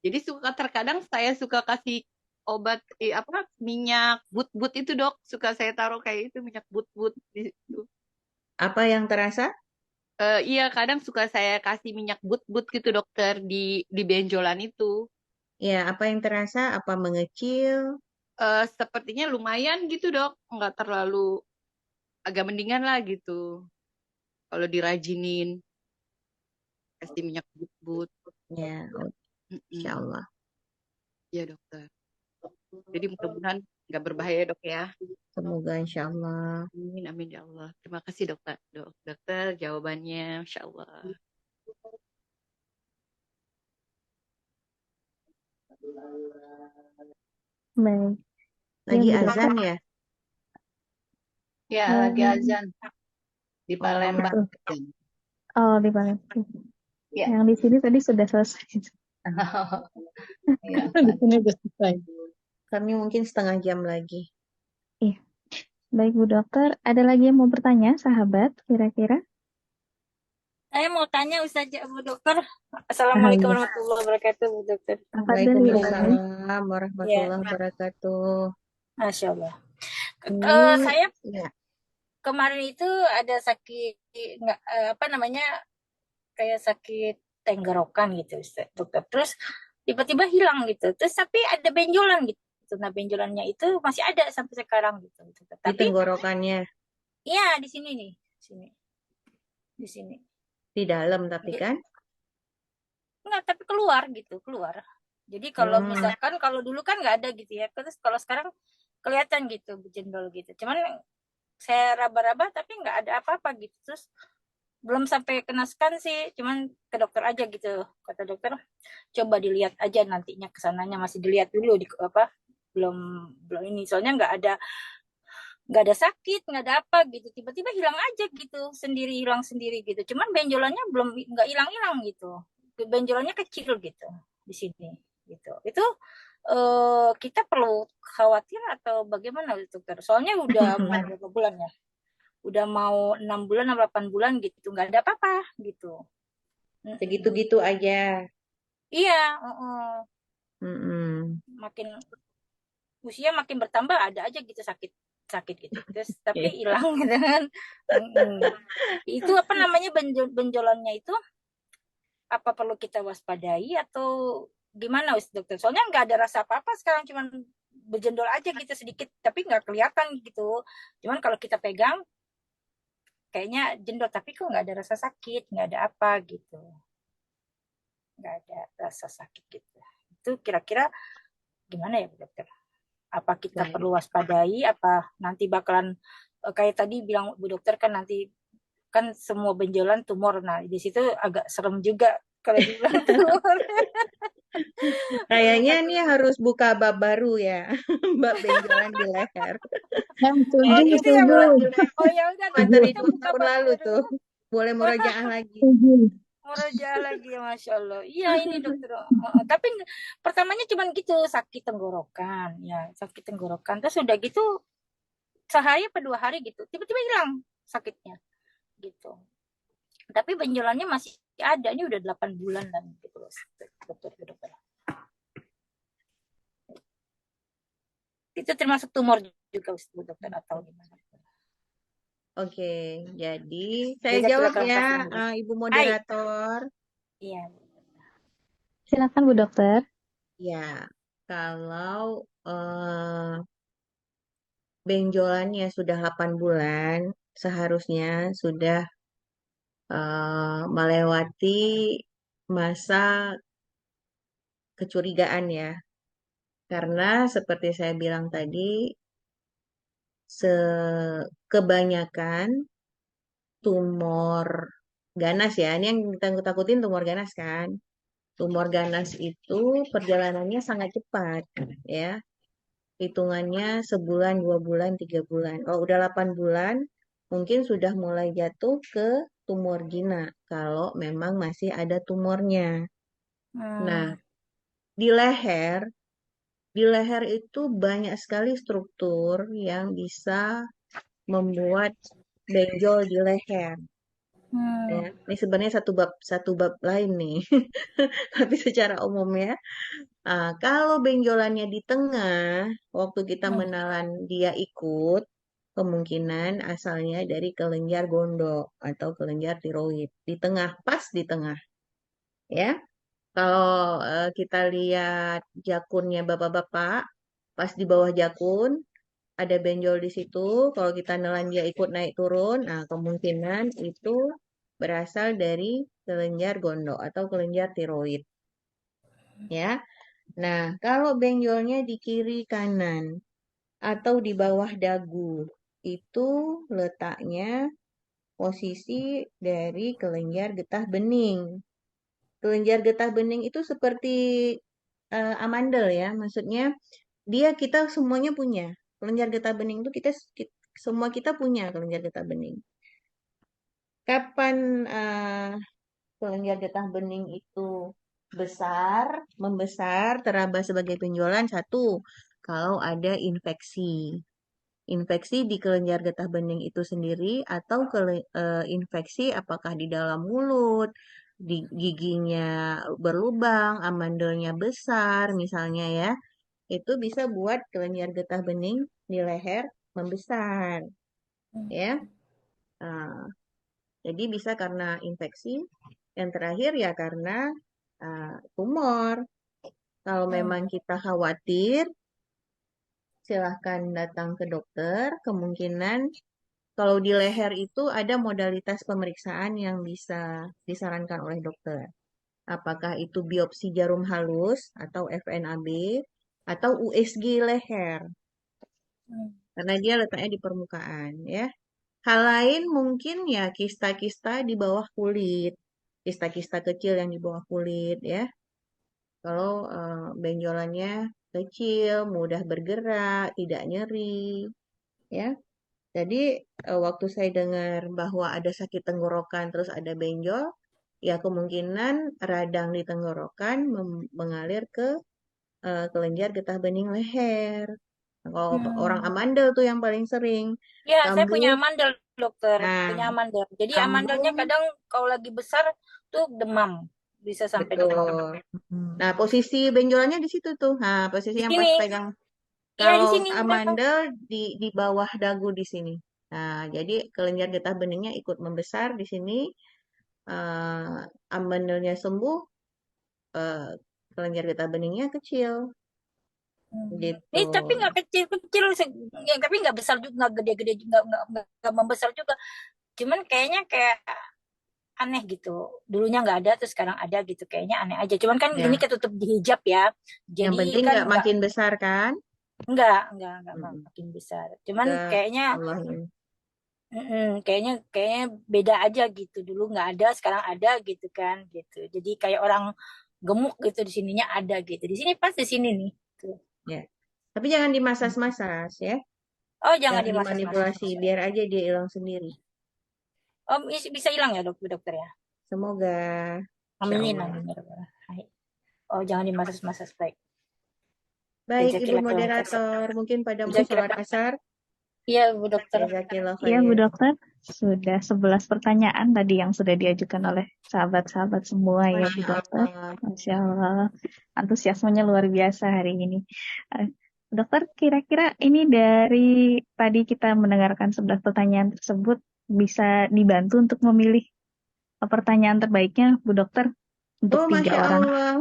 S8: Jadi terkadang saya suka kasih obat minyak but-but itu dok. Suka saya taruh kayak itu minyak but-but di situ.
S5: apa yang terasa?
S8: Iya kadang suka saya kasih minyak but-but gitu dokter di benjolan itu.
S5: Ya, apa yang terasa? Apa mengecil?
S8: Sepertinya lumayan gitu dok. Nggak terlalu agak mendingan lah gitu. Kalau dirajinin kasih minyak but-but.
S5: Ya, insya Allah.
S8: Iya dokter. Jadi mudah-mudahan nggak berbahaya dok ya.
S5: Semoga insya Allah.
S8: Amin, amin ya Allah. Terima kasih dokter. Dokter jawabannya, insya Allah.
S1: Baik.
S5: Lagi
S1: Bu
S5: azan
S1: Dokter.
S5: ya?
S9: Ya, lagi azan di Palembang.
S1: Oh, di Palembang.
S9: Ya.
S1: Yang di sini tadi sudah selesai.
S9: Ya.
S1: Di sini sudah selesai.
S5: Kami mungkin setengah jam lagi.
S1: Iya. Baik Bu Dokter, ada lagi yang mau bertanya, sahabat, kira-kira?
S2: Saya mau tanya Ustaz Bu Dokter. Assalamualaikum warahmatullahi wabarakatuh Bu Dokter.
S5: Waalaikumsalam warahmatullahi wabarakatuh.
S2: Masya Allah.
S5: Ini,
S2: Saya
S5: ya.
S2: kemarin itu ada sakit kayak sakit tenggorokan gitu Ustaz, dokter. Terus tiba-tiba hilang gitu. Terus tapi ada benjolan gitu. Nah benjolannya itu masih ada sampai sekarang gitu.
S5: Di
S2: Tapi
S5: tenggorokannya.
S2: iya di sini nih, di sini.
S5: Di dalam tapi kan?
S2: Enggak, tapi keluar. Jadi kalau misalkan kalau dulu kan nggak ada gitu ya. Terus kalau sekarang kelihatan gitu berjendol gitu. Cuman saya raba-raba tapi nggak ada apa-apa gitu. Terus belum sampai kena scan sih, cuman ke dokter aja gitu. Kata dokter, coba dilihat aja nantinya kesananya, masih dilihat dulu belum ini. Soalnya nggak ada sakit, nggak ada apa gitu. Tiba-tiba hilang aja gitu, hilang sendiri gitu. Cuman benjolannya nggak hilang gitu. Benjolannya kecil gitu di sini gitu. Itu kita perlu khawatir atau bagaimana dokter? Soalnya udah mau berapa bulan ya? Udah mau 6 bulan atau 8 bulan gitu, nggak ada apa-apa gitu.
S5: Segitu-gitu aja.
S2: Iya,
S5: Mm-mm.
S2: makin usia makin bertambah ada aja gitu sakit gitu. Terus tapi hilang gitu kan. Itu apa namanya benjolannya itu apa perlu kita waspadai atau gimana dokter? Soalnya nggak ada rasa apa-apa sekarang, cuman berjendol aja gitu sedikit tapi nggak kelihatan gitu. Cuman kalau kita pegang kayaknya jendol tapi kok nggak ada rasa sakit, nggak ada apa gitu, nggak ada rasa sakit gitu. Itu kira-kira gimana ya dokter? Apa kita perlu waspadai? Apa nanti bakalan kayak tadi bilang Bu Dokter kan nanti kan semua benjolan tumor. Nah di situ agak serem juga kalau dibilang tumor.
S5: Kayaknya ini harus buka bab baru ya, bab benjolan di leher.
S2: Oh gitu ya Bu. Oh ya udah
S5: Materi 2 tahun lalu tuh, boleh murojaah lagi.
S2: Meraja lagi ya, Masya Allah. Iya ini dokter. Tapi pertamanya cuman gitu sakit tenggorokan, ya sakit tenggorokan. Terus udah gitu sehari apa 2 hari gitu, tiba-tiba hilang sakitnya gitu. Tapi benjolannya masih ada. Ini udah 8 bulan dan gitu loh, dokter. Itu termasuk tumor juga, dokter, atau gimana?
S5: Oke, jadi saya
S2: Bisa
S5: jawab
S2: silakan
S5: ya,
S2: lagi.
S5: Ibu
S2: Hai.
S5: moderator.
S2: Iya.
S1: Silakan Bu Dokter.
S5: Ya, kalau benjolannya sudah 8 bulan, seharusnya sudah melewati masa kecurigaan ya. Karena seperti saya bilang tadi, kebanyakan tumor ganas ya, ini yang kita takutin tumor ganas kan. Tumor ganas itu perjalanannya sangat cepat ya. Hitungannya sebulan, 2 bulan, 3 bulan. Kalau udah 8 bulan, mungkin sudah mulai jatuh ke tumor gina. Kalau memang masih ada tumornya. Nah, di leher itu banyak sekali struktur yang bisa membuat benjol di leher. Ya, ini sebenarnya satu bab lain nih. Tapi secara umum ya, kalau benjolannya di tengah, waktu kita menelan dia ikut, kemungkinan asalnya dari kelenjar gondok atau kelenjar tiroid. Di tengah, pas di tengah. Ya, kalau kita lihat jakunnya bapak-bapak, pas di bawah jakun, ada benjol di situ. Kalau kita nelan dia ikut naik turun, nah kemungkinan itu berasal dari kelenjar gondok atau kelenjar tiroid. Ya, nah kalau benjolnya di kiri kanan atau di bawah dagu, itu letaknya posisi dari kelenjar getah bening. Kelenjar getah bening itu seperti amandel ya, maksudnya kita semuanya punya. Kelenjar getah bening itu semua kita punya kelenjar getah bening. Kapan kelenjar getah bening itu membesar, teraba sebagai benjolan? Satu, kalau ada infeksi. Infeksi di kelenjar getah bening itu sendiri atau infeksi apakah di dalam mulut, di giginya berlubang, amandelnya besar misalnya ya. Itu bisa buat kelenjar getah bening di leher membesar. Ya. Jadi bisa karena infeksi. Yang terakhir ya karena tumor. Kalau memang kita khawatir, silahkan datang ke dokter. Kemungkinan kalau di leher itu ada modalitas pemeriksaan yang bisa disarankan oleh dokter. Apakah itu biopsi jarum halus atau FNAB atau USG leher. Karena dia letaknya di permukaan ya. Hal lain mungkin ya kista-kista di bawah kulit. Kista-kista kecil yang di bawah kulit ya. Kalau benjolannya kecil, mudah bergerak, tidak nyeri ya. Jadi waktu saya dengar bahwa ada sakit tenggorokan terus ada benjol, ya kemungkinan radang di tenggorokan mengalir ke kelenjar getah bening leher. Nah, kalau orang amandel tuh yang paling sering.
S2: Ya, saya punya
S5: Kambuh.
S2: amandel, dokter.
S5: Nah,
S2: Punya amandel. Jadi amandelnya
S5: kambuh.
S2: kadang kalau lagi besar tuh demam. Bisa sampai demam.
S5: Betul. Nah, posisi benjolannya di situ tuh. Nah, posisi
S2: Di
S5: yang pas
S2: sini.
S5: pegang.
S2: Iya, di
S5: Kalau
S2: sini.
S5: amandel di bawah dagu di sini. Nah, jadi kelenjar getah beningnya ikut membesar di sini. Amandelnya sembuh, kelenjar getah beningnya kecil. Gitu.
S2: Ini tapi nggak kecil-kecil, ya, tapi nggak besar juga, nggak gede-gede juga, nggak membesar juga. Cuman kayaknya kayak aneh gitu. Dulunya nggak ada, terus sekarang ada gitu. Kayaknya aneh aja. Cuman kan
S5: Ya.
S2: ini ketutup di hijab ya.
S5: Yang
S2: Jadi
S5: penting
S2: kan
S5: nggak makin besar kan?
S2: nggak makin besar. Cuman
S5: Ke
S2: kayaknya
S5: Allah ini.
S2: kayaknya beda aja gitu. Dulu nggak ada, sekarang ada gitu kan gitu. Jadi kayak orang gemuk gitu, di sininya ada gitu. Di sini pas di sini nih. Tuh.
S5: Ya. Tapi jangan dimasas-masas ya.
S2: Oh, jangan
S5: Jangan
S2: dimasas-masas.
S5: dimanipulasi, biar aja dia hilang sendiri.
S2: Oh, bisa hilang ya dokter ya?
S5: Semoga.
S2: Amin,
S5: Insyaallah.
S2: amin. Hai. Oh, jangan dimasas-masas, baik.
S5: Baik, Ibu
S2: Jazakillah khairan kasih.
S5: moderator, mungkin pada mau
S2: Jazakillah.
S5: sholat asar.
S2: Iya, Bu Dokter.
S5: Jazakillah
S1: Iya, Bu
S5: khair.
S1: Dokter. Sudah 11 pertanyaan tadi yang sudah diajukan oleh sahabat-sahabat semua ya, Bu
S5: Masya
S1: Dokter.
S5: Allah.
S1: Masya Allah. Antusiasmenya luar biasa hari ini. Bu Dokter, kira-kira ini dari tadi kita mendengarkan 11 pertanyaan tersebut bisa dibantu untuk memilih pertanyaan terbaiknya, Bu Dokter, untuk 3
S5: Masya
S1: orang.
S5: Allah.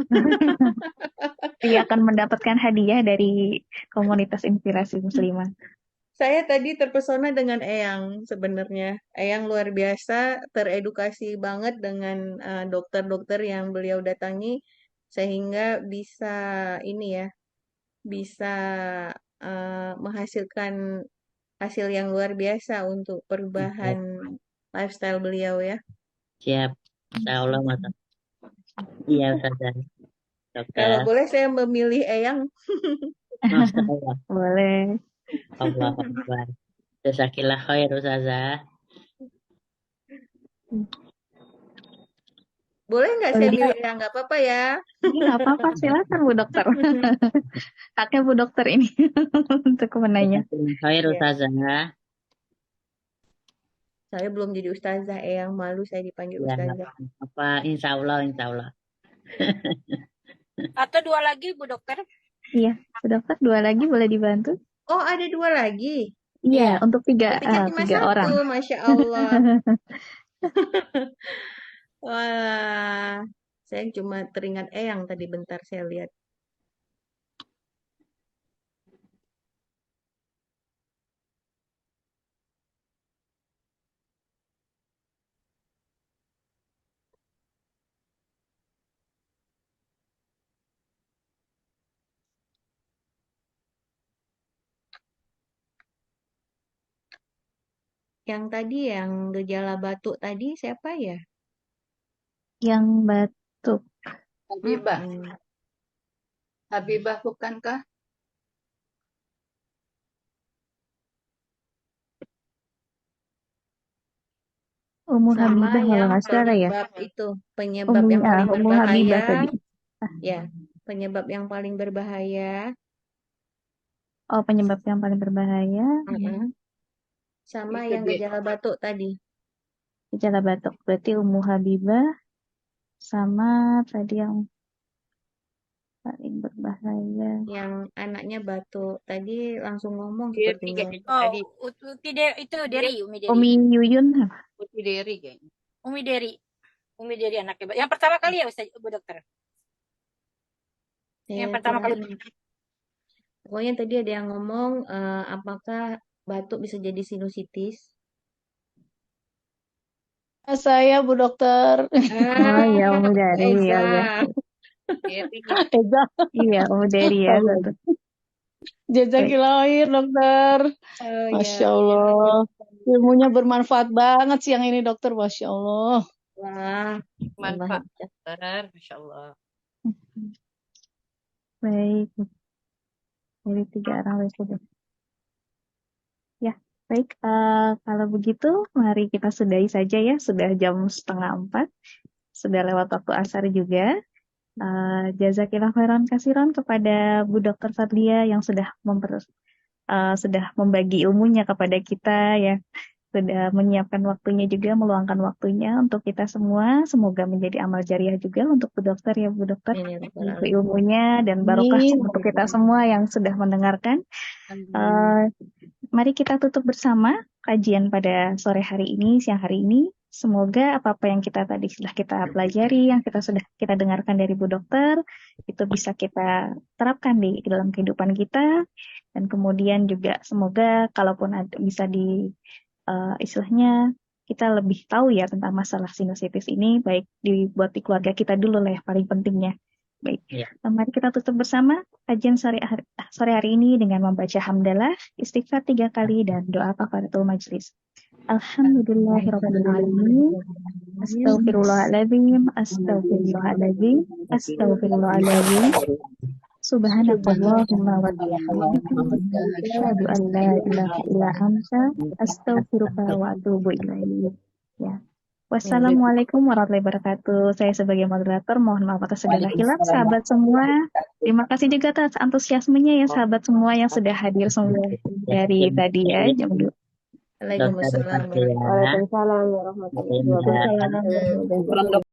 S1: Dia akan mendapatkan hadiah dari komunitas Inspirasi Muslimah.
S5: Saya tadi terpesona dengan Eyang sebenarnya. Eyang luar biasa, teredukasi banget dengan dokter-dokter yang beliau datangi sehingga bisa ini ya, bisa menghasilkan hasil yang luar biasa untuk perubahan lifestyle beliau ya.
S6: Siap. Insyaallah, Mata. Iya, Ustazah.
S5: Kalau
S6: Dokter.
S5: boleh saya memilih Eyang.
S6: Masya Allah.
S1: Boleh.
S6: Allahu Akbar. Jazakillah khair, Ustazah.
S5: Boleh nggak saya
S1: Boleh.
S5: milih Eyang? Nggak apa-apa ya.
S1: Nggak apa-apa, silakan Bu Dokter. Haknya Bu Dokter ini untuk menanya.
S6: Jazakillah khair,
S5: Iya.
S6: Ustazah.
S5: Saya belum jadi ustazah, Eyang malu saya dipanggil
S6: Ya, nggak
S5: ustazah.
S6: apa-apa. Insya Allah, Insya Allah.
S2: Atau 2 lagi, Bu Dokter?
S1: Iya, Bu Dokter, 2 lagi boleh dibantu?
S5: Oh, ada 2 lagi.
S1: Iya, untuk 3
S5: Tapi cuma
S1: 3 orang.
S5: 1, Masya Allah. Wah, saya cuma teringat Eyang tadi bentar saya lihat. Yang tadi yang gejala batuk tadi siapa ya?
S1: Yang batuk.
S9: Habibah. Habibah bukankah?
S1: Ummu
S5: Sama
S1: Habibah kalau
S5: yang
S1: nggak salah ya.
S5: penyebab itu, penyebab yang paling
S1: Ummu Habibah
S5: berbahaya.
S1: tadi.
S5: Ya, penyebab yang paling berbahaya.
S1: Oh, penyebab yang paling berbahaya.
S5: Sama
S9: Itu
S5: yang
S9: dia.
S5: gejala batuk tadi.
S1: Gejala batuk. Berarti Ummu Habibah sama tadi yang paling berbahaya.
S5: Yang anaknya batuk tadi langsung ngomong
S8: Deri
S5: sepertinya.
S8: kayaknya
S2: Oh,
S8: tadi.
S2: itu Deri, Umi Deri.
S1: Umi Yuyun.
S8: Putri Deri kayaknya.
S2: Umi Deri. Umi Deri anaknya. Yang pertama kali ya, Ustaz, Bu Dokter? Yang
S5: Saya
S2: pertama kali.
S5: kurang ingat. Pokoknya tadi ada yang ngomong apakah batuk bisa jadi sinusitis?
S10: Saya Bu Dokter.
S1: Oh iya, Ummu Dari ya.
S8: Deri.
S10: Eza.
S1: Iya, Ummu Dari ya satu.
S10: Jazakillah khair, Dokter.
S5: Oh
S10: Masya
S5: ya.
S10: Allah. Ilmunya bermanfaat banget siang ini, Dokter. Masya Allah.
S5: Wah,
S8: Manfaat, dokter. Masya Allah.
S1: Baik. Dari 3 orang sudah. Ya, baik. Kalau begitu, mari kita sudahi saja ya. Sudah jam 3:30. Sudah lewat waktu asar juga. Jazakillah khairan kasiran kepada Bu Dokter Fadlia yang sudah sudah membagi ilmunya kepada kita ya. Sudah menyiapkan waktunya juga, meluangkan waktunya untuk kita semua. Semoga menjadi amal jariah juga untuk Bu Dokter ya, Bu Dokter. Untuk ilmunya dan barokah untuk kita semua yang sudah mendengarkan. Mari kita tutup bersama kajian pada sore hari ini, siang hari ini. Semoga apa-apa yang kita tadi sudah kita pelajari, yang sudah kita dengarkan dari Bu Dokter, itu bisa kita terapkan di dalam kehidupan kita. Dan kemudian juga semoga kalaupun bisa istilahnya kita lebih tahu ya tentang masalah sinusitis ini, baik dibuat di keluarga kita dulu lah yang paling pentingnya. Baik, mari kita tutup bersama kajian sore hari ini dengan membaca hamdalah, istighfar 3 kali dan doa kafaratul majlis. Alhamdulillahirrahmanirrahim. Astaghfirullahaladzim. Astaghfirullahaladzim. Astaghfirullahaladzim. Subhanakallahumma wa bihamdika asyhadu an la ilaha illa anta astaghfiruka wa atubu ilaik. Ya. Wassalamualaikum warahmatullahi wabarakatuh. Saya sebagai moderator mohon maaf atas segala hilaf, sahabat semua. Terima kasih juga atas antusiasmenya ya sahabat semua yang sudah hadir semua dari tadi ya jam 2.
S6: Dokter
S5: Waalaikumsalam
S6: Fatia,
S10: Waalaikumsalam warahmatullahi
S6: Mbak Indra.
S10: wabarakatuh.